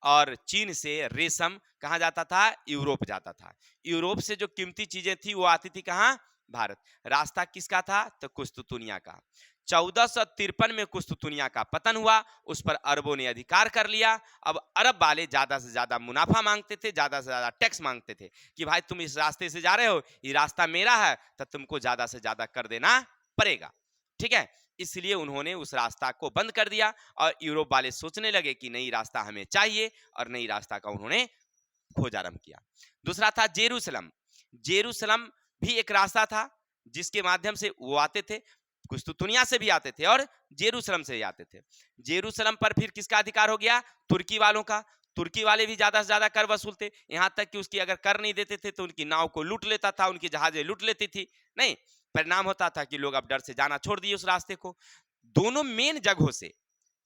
और चीन से रेशम कहाँ जाता था? यूरोप जाता था। यूरोप से जो कीमती चीजें थी वो आती थी कहाँ? भारत। रास्ता किसका था? तो कुस्तुतुनिया का। 1453 में कुस्तुतुनिया का पतन हुआ, उस पर अरबों ने अधिकार कर लिया। अब अरब वाले ज्यादा से ज्यादा मुनाफा मांगते थे, ज्यादा से ज्यादा टैक्स मांगते थे कि भाई तुम इस रास्ते से जा रहे हो, ये रास्ता मेरा है, तो तुमको ज्यादा से ज्यादा कर देना पड़ेगा। ठीक है, इसलिए उन्होंने उस रास्ता को बंद कर दिया और यूरोप वाले सोचने लगे कि नई रास्ता हमें चाहिए, और नई रास्ता का उन्होंने खोज आरंभ किया। दूसरा था जेरूसलम। जेरूसलम भी एक रास्ता था जिसके माध्यम से वो आते थे, कुस्तुतुनिया से भी आते थे और जेरूसलम से भी आते थे। जेरूसलम पर फिर किसका अधिकार हो गया? तुर्की वालों का। तुर्की वाले भी ज्यादा से ज्यादा कर वसूलते, यहां तक कि उसकी अगर कर नहीं देते थे तो उनकी नाव को लूट लेता था, उनकी जहाजें लूट लेती थी। नहीं, परिणाम होता था कि लोग अब डर से जाना छोड़ दिए उस रास्ते को। दोनों मेन जगहों से,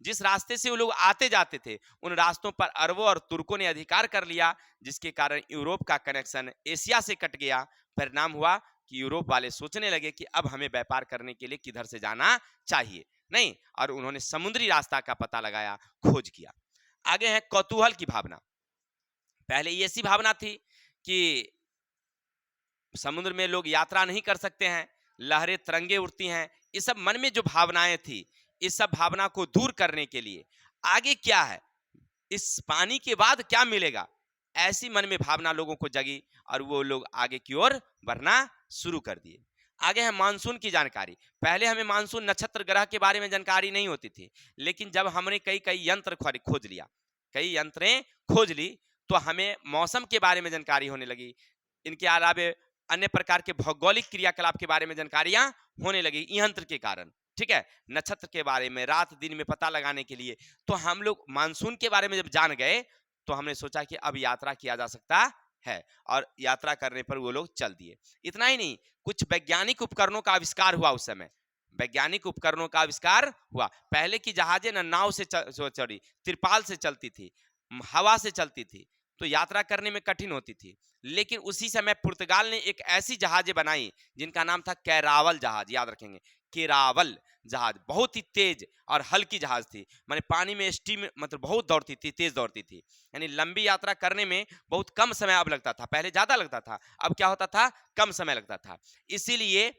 जिस रास्ते से वो लोग आते जाते थे, उन रास्तों पर अरबों और तुर्कों ने अधिकार कर लिया, जिसके कारण यूरोप का कनेक्शन एशिया से कट गया। परिणाम हुआ कि यूरोप वाले सोचने लगे कि अब हमें व्यापार करने के लिए किधर से जाना चाहिए। नहीं, और उन्होंने समुद्री रास्ता का पता लगाया, खोज किया। आगे है कौतूहल की भावना। पहले ये ऐसी भावना थी कि समुद्र में लोग यात्रा नहीं कर सकते हैं, लहरें तरंगे उठती हैं, ये सब मन में जो भावनाएं थी, इस सब भावना को दूर करने के लिए आगे क्या है, इस पानी के बाद क्या मिलेगा, ऐसी मन में भावना लोगों को जगी और वो लोग आगे की ओर बढ़ना शुरू कर दिए। आगे है मानसून की जानकारी। पहले हमें मानसून नक्षत्र ग्रह के बारे में जानकारी नहीं होती थी, लेकिन जब हमने कई कई यंत्र खोज लिया, कई यंत्रें खोज ली, तो हमें मौसम के बारे में जानकारी होने लगी। इनके अलावे अन्य प्रकार के भौगोलिक क्रियाकलाप के बारे में जानकारियां होने लगी यंत्र के कारण। ठीक है, नक्षत्र के बारे में, रात दिन में पता लगाने के लिए। तो हम लोग मानसून के बारे में जब जान गए तो हमने सोचा कि अब यात्रा किया जा सकता है, और यात्रा करने पर वो लोग चल दिए। इतना ही नहीं, कुछ वैज्ञानिक उपकरणों का आविष्कार हुआ उस समय। वैज्ञानिक उपकरणों का आविष्कार हुआ। पहले की जहाजें ना नाव से चढ़ी, तिरपाल से चलती थी, हवा से चलती थी, तो यात्रा करने में कठिन होती थी। लेकिन उसी समय पुर्तगाल ने एक ऐसी जहाजें बनाई जिनका नाम था कैरावल जहाज, याद रखेंगे, केरावल जहाज। बहुत ही तेज और हल्की जहाज थी, माने पानी में स्टीम मतलब बहुत दौड़ती थी, तेज दौड़ती थी। यानी लंबी यात्रा करने में बहुत कम समय अब लगता था, पहले ज्यादा लगता था, अब क्या होता था, कम समय लगता था। इसीलिए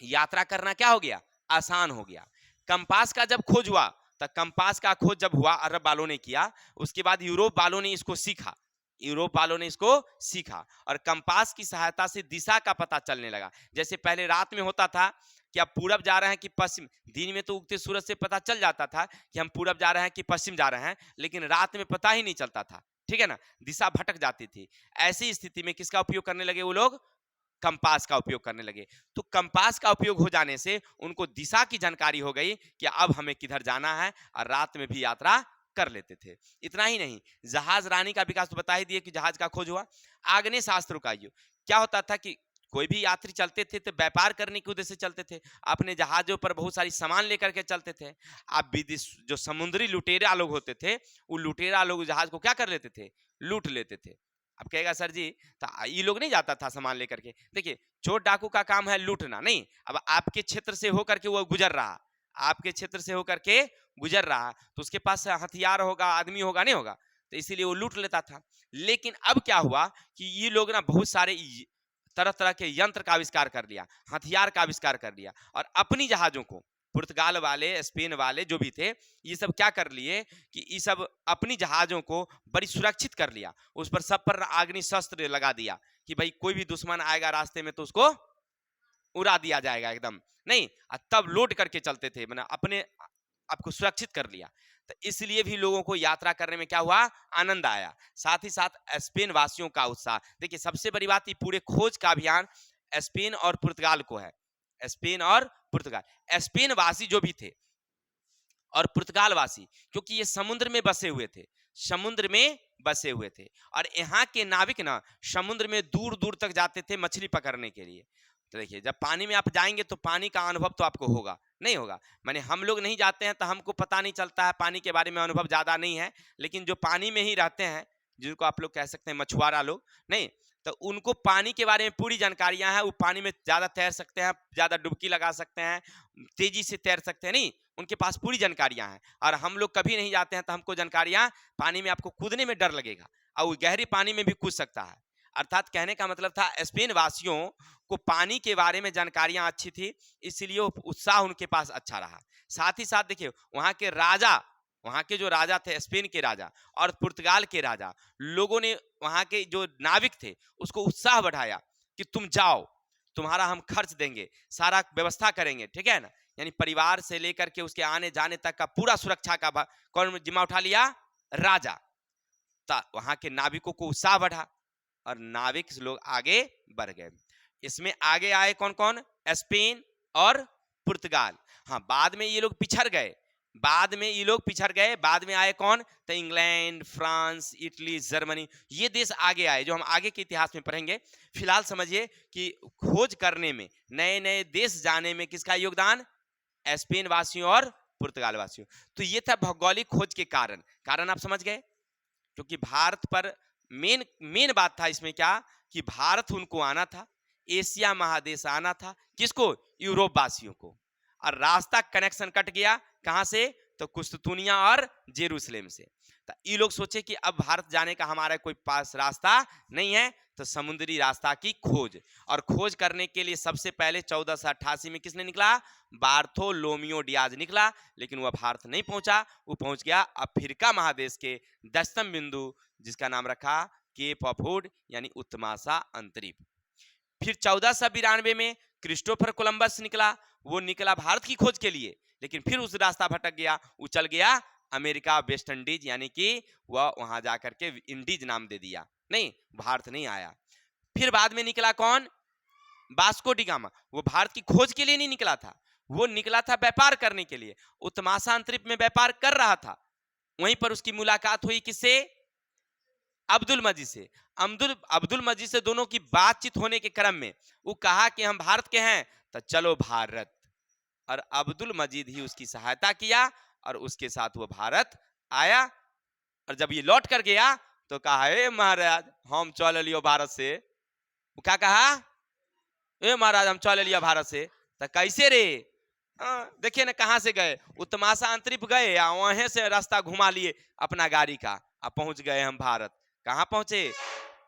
यात्रा करना क्या हो गया, आसान हो गया। कंपास का जब खोज हुआ, तो कंपास का खोज जब हुआ, अरब वालों ने किया, उसके बाद यूरोप वालों ने इसको सीखा, यूरोप वालों ने इसको सीखा, और कंपास की सहायता से दिशा का पता चलने लगा। जैसे पहले रात में होता था कि आप पूरब जा रहे हैं कि पश्चिम, दिन में तो उगते सूरज से पता चल जाता था कि हम पूरब जा रहे हैं कि पश्चिम जा रहे हैं, लेकिन रात में पता ही नहीं चलता था। ठीक है ना, दिशा भटक जाती थी। ऐसी स्थिति में किसका उपयोग करने लगे वो लोग, कंपास का उपयोग करने लगे। तो कंपास का उपयोग हो जाने से उनको दिशा की जानकारी हो गई कि अब हमें किधर जाना है, और रात में भी यात्रा कर लेते थे। इतना ही नहीं, जहाज रानी का विकास तो बता ही दिए कि जहाज का खोज हुआ। आग्नेय शास्त्रों का युग। क्या होता था कि कोई भी यात्री चलते थे तो व्यापार करने के उद्देश्य से चलते थे, अपने जहाजों पर बहुत सारी सामान लेकर के चलते थे। अब विदेश जो समुद्री लुटेरा लोग होते थे, वो लुटेरा लोग जहाज को क्या कर लेते थे, लूट लेते थे। अब कहेगा सर जी, तो ये लोग नहीं जाता था सामान लेकर के। देखिए, चोर डाकू का काम है लूटना, नहीं, अब आपके क्षेत्र से होकर के वो गुजर रहा, आपके क्षेत्र से होकर के गुजर रहा, तो उसके पास हथियार होगा, आदमी होगा, नहीं होगा, तो इसीलिए वो लूट लेता था। लेकिन अब क्या हुआ कि ये लोग ना बहुत सारे तरह तरह के यंत्र का आविष्कार कर लिया, हथियार का आविष्कार कर लिया, और अपनी जहाजों को, पुर्तगाल वाले, स्पेन वाले जो भी थे, ये सब क्या कर लिए कि ये सब अपनी जहाजों को बड़ी सुरक्षित कर लिया, उस पर सब पर आग्नि शस्त्र लगा दिया कि भाई कोई भी दुश्मन आएगा रास्ते में तो उसको उड़ा दिया जाएगा एकदम, नहीं, तब लोड करके चलते थे, मैंने अपने आपको सुरक्षित कर लिया। तो इसलिए भी लोगों को यात्रा करने में क्या हुआ, आनंद आया। साथ ही साथ स्पेन वासियों का उत्साह। देखिए, सबसे बड़ी बात, ये पूरे खोज का अभियान स्पेन और पुर्तगाल को है, स्पेन और पुर्तगाल। स्पेन वासी जो भी थे और पुर्तगाल वासी, क्योंकि ये समुद्र में बसे हुए थे, समुद्र में बसे हुए थे, और यहाँ के नाविक ना समुद्र में दूर दूर तक जाते थे मछली पकड़ने के लिए। तो देखिए, जब पानी में आप जाएंगे तो पानी का अनुभव तो आपको होगा, नहीं होगा, माने हम लोग नहीं जाते हैं तो हमको पता नहीं चलता है, पानी के बारे में अनुभव ज्यादा नहीं है, लेकिन जो पानी में ही रहते हैं, जिनको आप लोग कह सकते हैं मछुआरा लोग, नहीं, तो उनको पानी के बारे में पूरी जानकारियां हैं, वो पानी में ज्यादा तैर सकते हैं, ज्यादा डुबकी लगा सकते हैं, तेजी से तैर सकते हैं, नहीं उनके पास पूरी जानकारियां हैं। और हम लोग कभी नहीं जाते हैं तो हमको जानकारियां, पानी में आपको कूदने में डर लगेगा और वो गहरी पानी में भी कूद सकता है। अर्थात कहने का मतलब था स्पेन वासियों को पानी के बारे में जानकारियां अच्छी थी, इसलिए उत्साह उनके पास अच्छा रहा। साथ ही साथ देखिए वहां के राजा, वहां के जो राजा थे स्पेन के राजा और पुर्तगाल के राजा, लोगों ने वहां के जो नाविक थे उसको उत्साह बढ़ाया कि तुम जाओ, तुम्हारा हम खर्च देंगे, सारा व्यवस्था करेंगे, ठीक है ना। यानी परिवार से लेकर के उसके आने जाने तक का पूरा सुरक्षा का कौन जिम्मा उठा लिया? राजा। वहां के नाविकों को उत्साह बढ़ा और नाविक लोग आगे बढ़ गए। इसमें आगे आए कौन कौन? स्पेन और पुर्तगाल। हाँ, बाद में ये लोग पिछड़ गए, बाद में ये लोग पिछड़ गए, बाद में आए कौन? तो इंग्लैंड, फ्रांस, इटली, जर्मनी, ये देश आगे आए, जो हम आगे के इतिहास में पढ़ेंगे। फिलहाल समझिए कि खोज करने में, नए नए देश जाने में किसका योगदान? स्पेन वासियों और पुर्तगाल वासियों। तो ये था भौगोलिक खोज के कारण। कारण आप समझ गए, क्योंकि भारत पर मेन मेन बात था इसमें क्या कि भारत उनको आना था, एशिया महादेश आना था, किसको? यूरोप वासियों को। और रास्ता कनेक्शन कट गया, कहां से? तो कुस्तुनिया और जेरूसलेम से। तो ये लोग सोचे कि अब भारत जाने का हमारा कोई पास रास्ता नहीं है, तो समुद्री रास्ता की खोज। और खोज करने के लिए सबसे पहले 1488 में किसने निकला? बार्थोलोमियो डियाज निकला, लेकिन वह भारत नहीं पहुंचा, वो पहुंच गया अफ्रीका महादेश के 10वें बिंदु, जिसका नाम रखा केप ऑफ गुड यानी उत्तमासा अंतरिप। फिर 1492 में क्रिस्टोफर कोलंबस निकला, वो निकला भारत की खोज के लिए, लेकिन फिर उस रास्ता भटक गया, वो चल गया अमेरिका, वेस्ट इंडीज, यानी कि वह वहां जाकर के इंडीज नाम दे दिया, नहीं भारत नहीं आया। फिर बाद में निकला कौन? Vasco D gamma. वो भारत की खोज के लिए नहीं निकला था, वो निकला था व्यापार करने के लिए, उत्तमासा अंतरिप में व्यापार कर रहा था। वहीं पर उसकी मुलाकात हुई किससे? अब्दुल मजीद से। अब्दुल मजीद से दोनों की बातचीत होने के क्रम में वो कहा कि हम भारत के हैं, तो चलो भारत। और अब्दुल मजीद ही उसकी सहायता किया और उसके साथ वो भारत आया। और जब ये लौट कर गया तो कहा, ए महाराज हम चल लियो भारत से। क्या कहा? ए महाराज हम चल लिया भारत से। तो कैसे रे? देखिए ना कहां से गए, उत्तमासा अंतरिप गए, या वहां से रास्ता घुमा लिए अपना गाड़ी का, अब पहुंच गए हम भारत। कहां पहुंचे?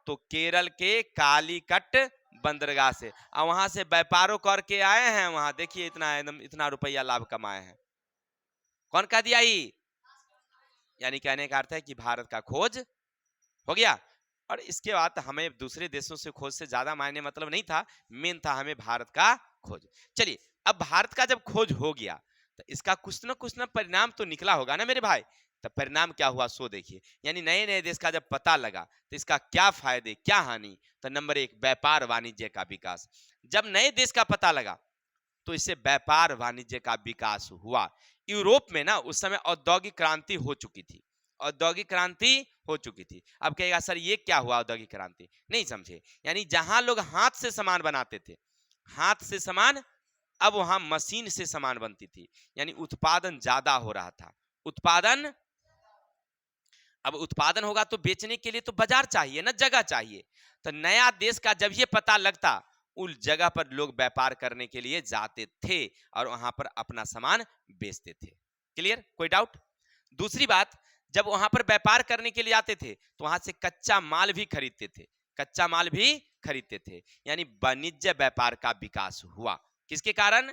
तो केरल के कालीकट बंदरगाह से, और वहां से व्यापारों करके आए हैं। वहां देखिए इतना एकदम इतना रुपया लाभ कमाए हैं। कौन कह दिया? ही यानी कहने का अर्थ है कि भारत का खोज हो गया। और इसके बाद हमें दूसरे देशों से खोज से ज्यादा मायने मतलब नहीं था, मेन था हमें भारत का खोज। चलिए, अब भारत का जब खोज हो गया तो इसका कुछ ना परिणाम तो निकला होगा ना मेरे भाई। तो परिणाम क्या हुआ सो देखिए, यानी नए नए देश का जब पता लगा तो इसका क्या फायदे क्या हानि। तो नंबर 1, व्यापार वाणिज्य का विकास। जब नए देश का पता लगा तो इससे व्यापार वाणिज्य का विकास हुआ। यूरोप में ना उस समय औद्योगिक क्रांति हो चुकी थी, औद्योगिक क्रांति हो चुकी थी। अब कहेगा सर ये क्या हुआ औद्योगिक क्रांति? नहीं समझे, यानी जहां लोग हाथ से सामान बनाते थे, हाथ से सामान, अब वहां मशीन से सामान बनती थी, यानी उत्पादन ज्यादा हो रहा था। उत्पादन, अब उत्पादन होगा तो बेचने के लिए तो बाजार चाहिए ना, जगह चाहिए। तो नया देश का जब ये पता लगता, उस जगह पर लोग व्यापार करने के लिए जाते थे और वहां पर अपना सामान बेचते थे। क्लियर? कोई डाउट? दूसरी बात, जब वहां पर व्यापार करने के लिए आते थे तो वहां से कच्चा माल भी खरीदते थे, कच्चा माल भी खरीदते थे, यानी वाणिज्य व्यापार का विकास हुआ। किसके कारण?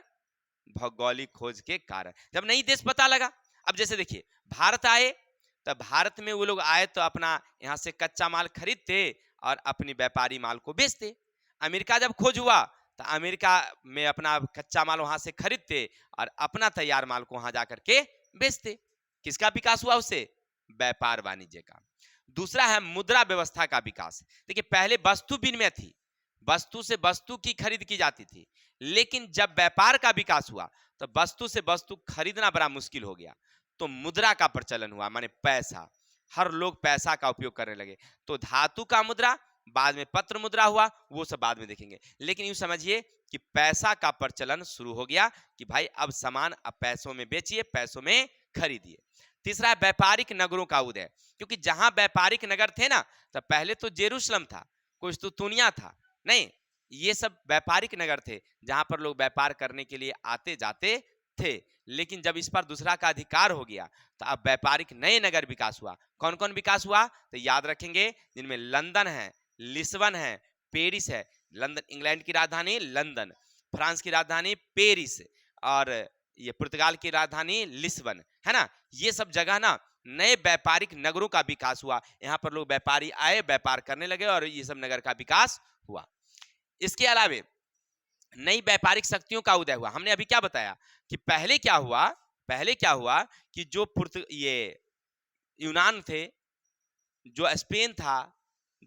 भौगोलिक खोज के कारण। जब नई देश पता लगा, अब जैसे देखिए भारत आए, तो भारत में वो लोग आए तो अपना यहाँ से कच्चा माल खरीदते और अपनी व्यापारी माल को बेचते। अमेरिका जब खोज हुआ तो अमेरिका में अपना कच्चा माल वहां से खरीदते और अपना तैयार माल को वहां जाकर के बेचते। किसका विकास हुआ? उससे व्यापार वाणिज्य का। दूसरा है मुद्रा व्यवस्था का विकास। देखिए पहले वस्तु विनिमय थी, वस्तु से वस्तु की खरीद की जाती थी, लेकिन जब व्यापार का विकास हुआ तो वस्तु से वस्तु खरीदना बड़ा मुश्किल हो गया, तो मुद्रा का प्रचलन हुआ, माने पैसा। हर लोग पैसा का उपयोग करने लगे। तो धातु का मुद्रा, बाद में पत्र मुद्रा हुआ, वो सब बाद में देखेंगे। लेकिन यूं समझिए कि पैसा का प्रचलन शुरू हो गया कि भाई अब सामान अब पैसों में बेचिए, पैसों में खरीदिए। तीसरा है व्यापारिक नगरों का उदय, क्योंकि जहां व्यापारिक नगर थे ना, तो पहले तो जेरूशलम था, कुस्तुतुनिया था, नहीं, ये सब व्यापारिक नगर थे जहां पर लोग व्यापार करने के लिए आते जाते थे। लेकिन जब इस पर दूसरा का अधिकार हो गया तो अब व्यापारिक नए नगर विकास हुआ। कौन कौन विकास हुआ तो याद रखेंगे, जिनमें लंदन है, लिस्बन है, पेरिस है। लंदन इंग्लैंड की राजधानी, लंदन फ्रांस की राजधानी पेरिस, और ये पुर्तगाल की राजधानी लिस्बन, है ना। ये सब जगह ना नए व्यापारिक नगरों का विकास हुआ। यहाँ पर लोग व्यापारी आए, व्यापार करने लगे और ये सब नगर का विकास हुआ। इसके अलावे नई व्यापारिक शक्तियों का उदय हुआ। हमने अभी क्या बताया कि पहले क्या हुआ कि जो ये यूनान थे, जो स्पेन था,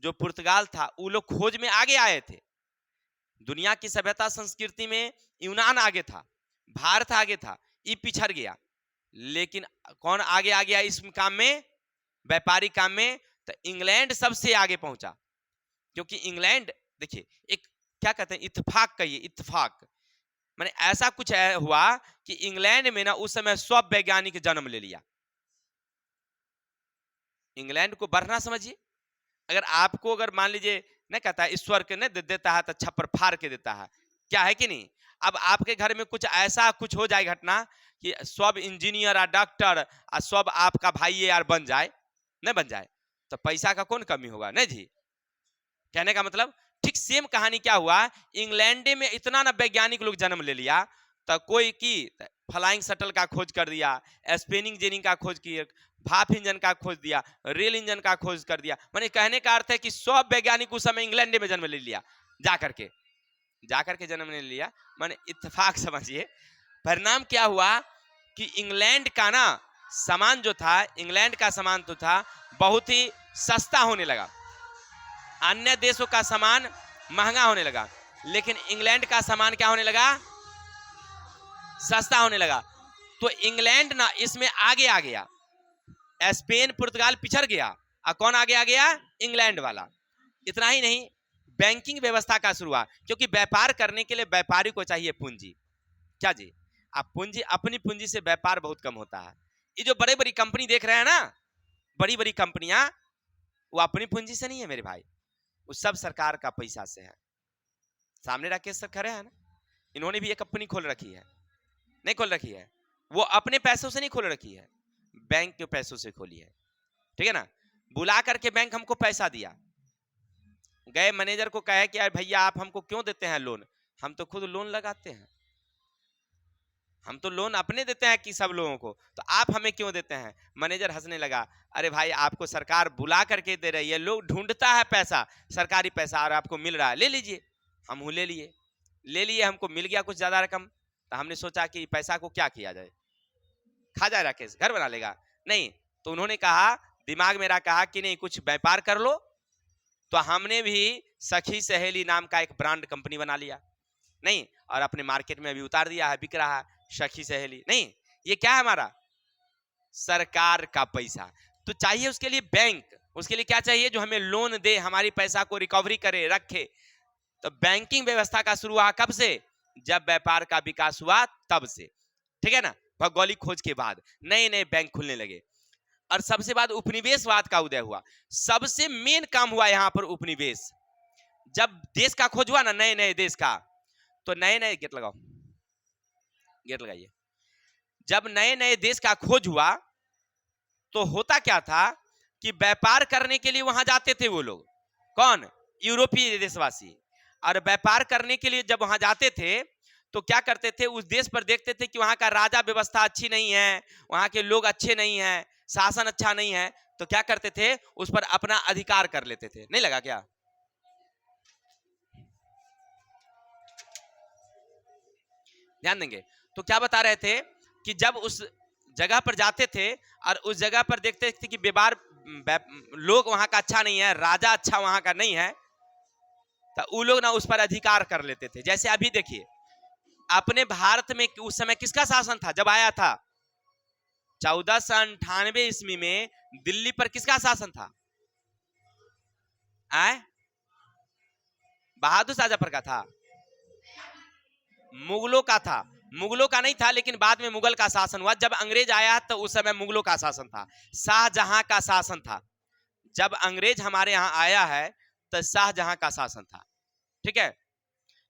जो पुर्तगाल था, वो लोग खोज में आगे आए थे। दुनिया की सभ्यता संस्कृति में यूनान आगे था, भारत आगे था, ये पिछड़ गया। लेकिन कौन आगे आ गया इस काम में, व्यापारिक काम में, तो इंग्लैंड सबसे आगे पहुंचा। क्योंकि इंग्लैंड, देखिए, एक क्या कहते हैं, इत्तेफाक कहिए, इत्तेफाक माने ऐसा कुछ हुआ कि इंग्लैंड में ना उस समय सब वैज्ञानिक जन्म ले लिया। इंग्लैंड को बढ़ना समझिए। अगर आपको, अगर मान लीजिए नहीं कहता है ईश्वर के नहीं देता है तो छप्पर फाड़ के देता है, क्या है कि नहीं। अब आपके घर में कुछ ऐसा कुछ हो जाए घटना कि सब इंजीनियर और डॉक्टर और सब आपका भाई यार बन जाए, नहीं बन जाए, तो पैसा का कौन कमी होगा, नहीं जी। कहने का मतलब ठीक सेम कहानी क्या हुआ, इंग्लैंड में इतना ना वैज्ञानिक लोग जन्म ले लिया, तो कोई की फ्लाइंग शटल का खोज कर दिया, स्पेनिंग जेनिंग का खोज किया, भाप इंजन का खोज दिया, रेल इंजन का खोज कर दिया। माने कहने का अर्थ है कि सब वैज्ञानिक उस समय इंग्लैंड में जन्म ले लिया, जाकर के जन्म ले लिया। माने इत्तेफाक समझिए। परिणाम क्या हुआ कि इंग्लैंड का ना सामान जो था, इंग्लैंड का सामान तो था बहुत ही सस्ता होने लगा, अन्य देशों का सामान महंगा होने लगा, लेकिन इंग्लैंड का सामान क्या होने लगा, सस्ता होने लगा। तो इंग्लैंड ना इसमें आगे आ गया, स्पेन पुर्तगाल पिछड़ गया, और कौन आगे आ गया, इंग्लैंड वाला। इतना ही नहीं, बैंकिंग व्यवस्था का शुरू हुआ, क्योंकि व्यापार करने के लिए व्यापारी को चाहिए पूंजी। क्या जी, आप पूंजी, अपनी पूंजी से व्यापार बहुत कम होता है। ये जो बड़े बड़ी कंपनी देख रहे हैं ना, बड़ी बड़ी कंपनियां, वो अपनी पूंजी से नहीं है मेरे भाई, वो सब सरकार का पैसा से है। सामने राकेश सर खड़े हैं ना, इन्होंने भी एक कंपनी खोल रखी है, नहीं खोल रखी है, वो अपने पैसों से नहीं खोल रखी है, बैंक के पैसों से खोली है, ठीक है ना। बुला करके बैंक हमको पैसा दिया, गए मैनेजर को कहे कि यार भैया आप हमको क्यों देते हैं लोन, हम तो खुद लोन लगाते हैं, हम तो लोन अपने देते हैं कि सब लोगों को, तो आप हमें क्यों देते हैं। मैनेजर हंसने लगा, अरे भाई आपको सरकार बुला करके दे रही है, लोग ढूंढता है पैसा, सरकारी पैसा, और आपको मिल रहा है, ले लीजिए। हम ले लिए, हमको मिल गया कुछ ज्यादा रकम, तो हमने सोचा कि पैसा को क्या किया जाए, खा जाए राकेश, घर बना लेगा, नहीं। तो उन्होंने कहा, दिमाग मेरा कहा कि नहीं कुछ व्यापार कर लो, तो हमने भी सखी सहेली नाम का एक ब्रांड कंपनी बना लिया, नहीं, और अपने मार्केट में अभी उतार दिया है, बिक रहा है सखी सहेली, नहीं। ये क्या है, हमारा सरकार का पैसा। तो चाहिए उसके लिए बैंक, उसके लिए क्या चाहिए, जो हमें लोन दे, हमारी पैसा को रिकवरी करे, रखे। तो बैंकिंग व्यवस्था का शुरू हुआ कब से, जब व्यापार का विकास हुआ तब से, ठीक है ना। भौगोलिक खोज के बाद नए नए बैंक खुलने लगे, और सबसे बाद उपनिवेशवाद का उदय हुआ। सबसे मेन काम हुआ यहां पर उपनिवेश। जब देश का खोज हुआ ना, नए नए देश का, तो नए नए, गेट लगाओ, गेट लगाइए, जब नए नए देश का खोज हुआ तो होता क्या था कि व्यापार करने के लिए वहां जाते थे वो लोग, कौन, यूरोपीय देशवासी। और व्यापार करने के लिए जब वहां जाते थे तो क्या करते थे, उस देश पर देखते थे कि वहां का राजा व्यवस्था अच्छी नहीं है, वहां के लोग अच्छे नहीं हैं, शासन अच्छा नहीं है, तो क्या करते थे, उस पर अपना अधिकार कर लेते थे। नहीं लगा क्या, ध्यान देंगे। तो क्या बता रहे थे कि जब उस जगह पर जाते थे और उस जगह पर देखते थे कि व्यवहार, लोग वहां का अच्छा नहीं है, राजा अच्छा वहां का नहीं है, तो वो लोग ना उस पर अधिकार कर लेते थे। जैसे अभी देखिए, अपने भारत में उस समय किसका शासन था जब आया था, 1498 ईस्वी में दिल्ली पर किसका शासन था, आए, बहादुर शाह जफर का था, मुगलों का था, मुगलों का नहीं था, लेकिन बाद में मुगल का शासन हुआ। जब अंग्रेज आया तो उस समय मुगलों का शासन था, शाहजहां का शासन था। जब अंग्रेज हमारे यहाँ आया है तो शाहजहां का शासन था, ठीक है।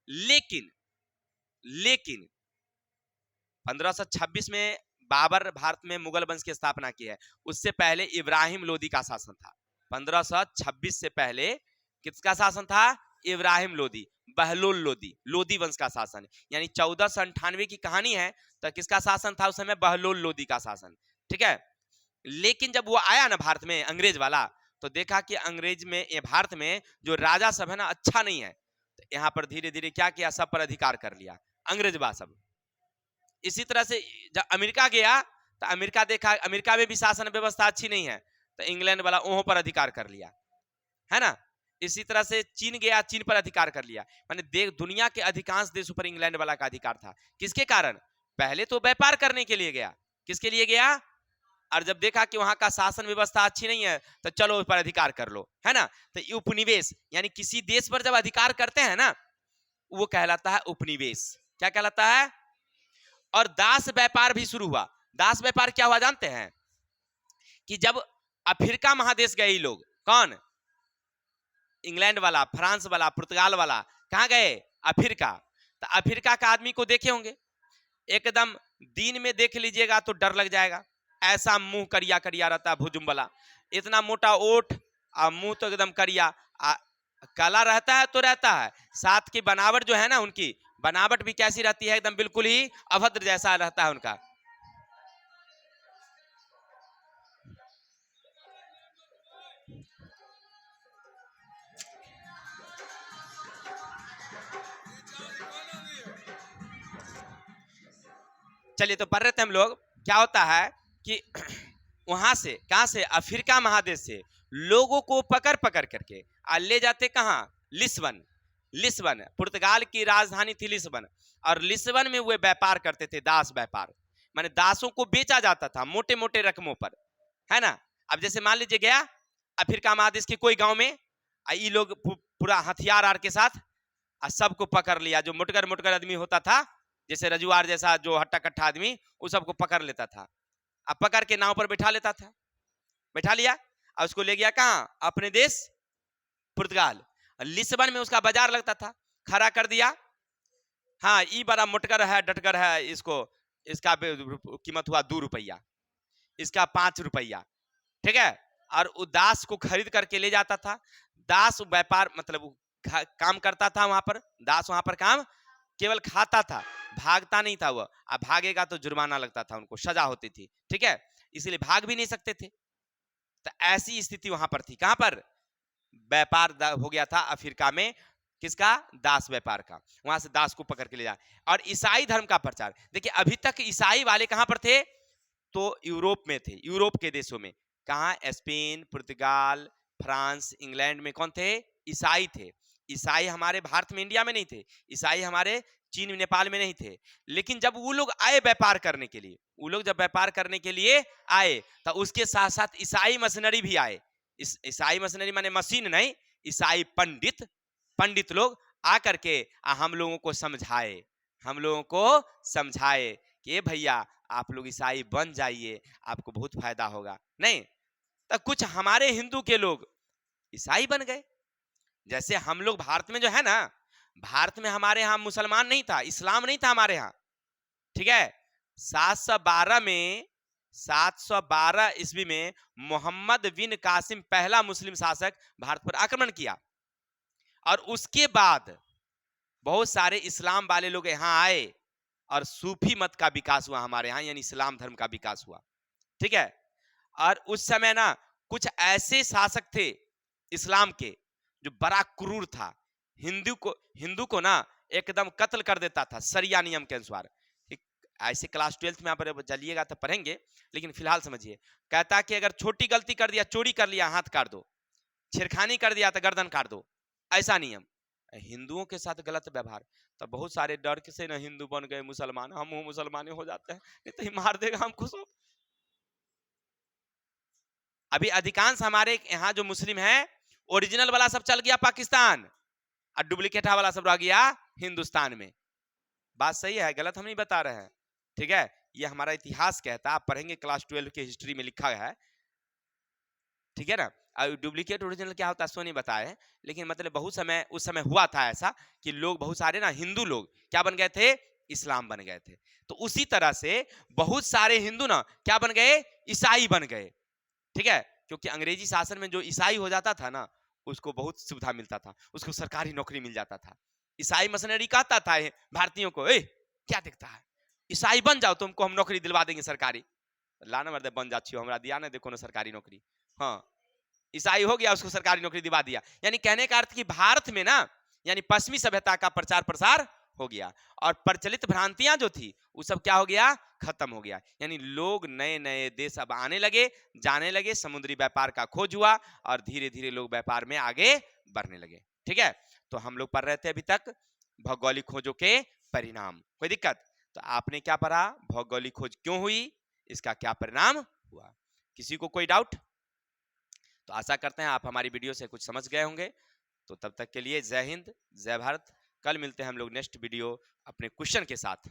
लेकिन लेकिन 1526 में बाबर भारत में मुगल वंश की स्थापना की है। उससे पहले इब्राहिम लोदी का शासन था। 1526 से पहले किसका शासन था? इब्राहिम लोदी, बहलोल लोदी, लोदी वंश का शासन। यानी 1498 की कहानी है, तो किसका शासन था उस समय? बहलोल लोदी का शासन, ठीक है। लेकिन जब वो आया ना भारत में अंग्रेज वाला, तो देखा कि अंग्रेज में, ये भारत में जो राजा सब है ना, अच्छा नहीं है। तो यहाँ पर धीरे धीरे क्या किया? सब पर अधिकार कर लिया अंग्रेजवा सब। इसी तरह से जब अमेरिका गया, तो अमेरिका देखा अमेरिका में भी शासन व्यवस्था अच्छी नहीं है, तो इंग्लैंड वाला वहां पर अधिकार कर लिया, है ना। इसी तरह से चीन गया, चीन पर अधिकार कर लिया। माने देख, दुनिया के अधिकांश देशों पर इंग्लैंड वाला का अधिकार था। किसके कारण? पहले तो व्यापार करने के लिए गया। किसके लिए गया? और जब देखा कि वहां का शासन व्यवस्था अच्छी नहीं है, तो चलो उस पर अधिकार कर लो, है ना। तो उपनिवेश, यानी किसी देश पर जब अधिकार करते हैं ना, वो कहलाता है उपनिवेश। क्या कहलाता है? और दास व्यापार भी शुरू हुआ। दास व्यापार क्या हुआ जानते हैं? कि जब अफ्रीका महादेश गए लोग, कौन? इंग्लैंड वाला, फ्रांस वाला, पुर्तगाल वाला, कहां गए? अफ्रीका। तो अफ्रीका का आदमी को देखे होंगे, एकदम दिन में देख लीजिएगा तो डर लग जाएगा। ऐसा मुंह करिया करिया रहता है, भुजुम वाला, इतना मोटा ओठ, और मुंह तो एकदम करिया, काला रहता है तो रहता है, साथ की बनावट जो है ना, उनकी बनावट भी कैसी रहती है? एकदम बिल्कुल ही अभद्र जैसा रहता है उनका। चलिए, तो पढ़ रहे थे हम लोग। क्या होता है कि वहां से, कहां से? अफ्रीका महादेश से लोगों को पकड़ पकड़ करके ले जाते कहां? लिस्बन। लिस्बन पुर्तगाल की राजधानी थी, लिस्बन। और लिस्बन में वे व्यापार करते थे, दास व्यापार। माने दासों को बेचा जाता था मोटे मोटे रकमों पर, है ना। अब जैसे मान लीजिए गया अफ्रीका महादेश के कोई गांव में, ये लोग पूरा हथियार आर के साथ सबको पकड़ लिया। जो मुटकर मुटकर आदमी होता था, जैसे रजुआर जैसा जो हट्टा कट्टा आदमी, उस सबको पकड़ लेता था। अब पकड़ के नाव पर बैठा लेता था, बैठा लिया और उसको ले गया कहां? अपने देश पुर्तगाल। लिस्बन में उसका बाजार लगता था, खड़ा कर दिया। हाँ, ये बड़ा मुटकर है, डटकर है, इसको, इसका कीमत हुआ 2 रुपया, इसका 5 रुपया, ठीक है। और दास को खरीद करके ले जाता था। दास व्यापार मतलब काम करता था वहां पर। दास वहां पर काम केवल खाता था, भागता नहीं था। वह अब भागेगा तो जुर्माना लगता था, उनको सजा होती थी, ठीक है। इसलिए भाग भी नहीं सकते थे। तो ऐसी स्थिति वहां पर थी। कहां पर व्यापार हो गया था? अफ्रीका में। किसका? दास व्यापार का। वहां से दास को पकड़ के ले जाए। और ईसाई धर्म का प्रचार देखिए, अभी तक ईसाई वाले कहां पर थे? तो यूरोप में थे, यूरोप के देशों में। कहां? स्पेन, पुर्तगाल, फ्रांस, इंग्लैंड में कौन थे? ईसाई थे। ईसाई हमारे भारत में, इंडिया में नहीं थे। ईसाई हमारे चीन, नेपाल में नहीं थे। लेकिन जब वो लोग आए व्यापार करने के लिए, वो लोग जब व्यापार करने के लिए आए, तो उसके साथ साथ ईसाई मशीनरी भी आए। ईसाई मशीनरी माने मशीन नहीं, ईसाई पंडित, पंडित लोग आकर के हम लोगों को समझाए, हम लोगों को समझाए कि भैया आप लोग ईसाई बन जाइए, आपको बहुत फायदा होगा। नहीं तो कुछ हमारे हिंदू के लोग ईसाई बन गए। जैसे हम लोग भारत में जो है ना, भारत में हमारे यहाँ मुसलमान नहीं था, इस्लाम नहीं था हमारे यहाँ, ठीक है। 712 में, 712 ईस्वी में मोहम्मद बिन कासिम पहला मुस्लिम शासक भारत पर आक्रमण किया। और उसके बाद बहुत सारे इस्लाम वाले लोग यहाँ आए और सूफी मत का विकास हुआ हमारे यहाँ, यानी इस्लाम धर्म का विकास हुआ, ठीक है। और उस समय ना कुछ ऐसे शासक थे इस्लाम के जो बड़ा क्रूर था। हिंदू को ना एकदम कत्ल कर देता था शरिया नियम के अनुसार। ऐसे क्लास 12th में आप चलिएगा तो पढ़ेंगे, लेकिन फिलहाल समझिए। कहता कि अगर छोटी गलती कर दिया, चोरी कर लिया, हाथ काट दो, छेड़खानी कर दिया तो गर्दन काट दो, ऐसा नियम। हिंदुओं के साथ गलत व्यवहार, तो बहुत सारे डर से ना हिंदू बन गए मुसलमान, हम मुसलमान हो जाते हैं, नहीं तो मार देगा हमको सब। अभी अधिकांश हमारे यहाँ जो मुस्लिम है, ओरिजिनल वाला सब चल गया पाकिस्तान, और डुप्लीकेट वाला सब रह गया हिंदुस्तान में। बात सही है, गलत हम नहीं बता रहे हैं, ठीक है। ये हमारा इतिहास कहता है, आप पढ़ेंगे क्लास 12 की हिस्ट्री में लिखा है, ठीक है ना। डुप्लीकेट ओरिजिनल क्या होता है सो नहीं बताया है, लेकिन मतलब बहुत समय उस समय हुआ था ऐसा कि लोग बहुत सारे ना हिंदू लोग क्या बन गए थे, इस्लाम बन गए थे। तो उसी तरह से बहुत सारे हिंदू ना क्या बन गए, ईसाई बन गए। ठीक है, क्योंकि अंग्रेजी शासन में जो ईसाई हो जाता था ना उसको बहुत सुविधा मिलता था, उसको सरकारी नौकरी मिल जाता था। ईसाई मशीनरी कहता था भारतीयों को, ए क्या दिखता है, ईसाई बन जाओ तुमको हम नौकरी दिलवा देंगे सरकारी। लाना मर्दे बन जाती हो, हमरा दिया ना देखो ना सरकारी नौकरी। हाँ, ईसाई हो गया, उसको सरकारी नौकरी दिवा दिया। यानी कहने का अर्थ कि भारत में ना यानी पश्चिमी सभ्यता का प्रचार प्रसार हो गया और प्रचलित भ्रांतियां जो थी वो सब क्या हो गया, खत्म हो गया। यानी लोग नए नए देश अब आने लगे, जाने लगे, समुद्री व्यापार का खोज हुआ और धीरे धीरे लोग व्यापार में आगे बढ़ने लगे। ठीक है, तो हम लोग पढ़ रहे थे अभी तक भौगोलिक खोजों के परिणाम। कोई दिक्कत? तो आपने क्या पढ़ा, भौगोलिक खोज क्यों हुई, इसका क्या परिणाम हुआ। किसी को कोई डाउट? तो आशा करते हैं आप हमारी वीडियो से कुछ समझ गए होंगे। तो तब तक के लिए जय हिंद, जय भारत। कल मिलते हैं हम लोग नेक्स्ट वीडियो अपने क्वेश्चन के साथ।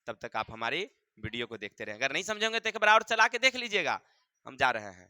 तब तक आप हमारी वीडियो को देखते रहें। अगर नहीं समझेंगे तो एक बार और चला के देख लीजिएगा, हम जा रहे हैं।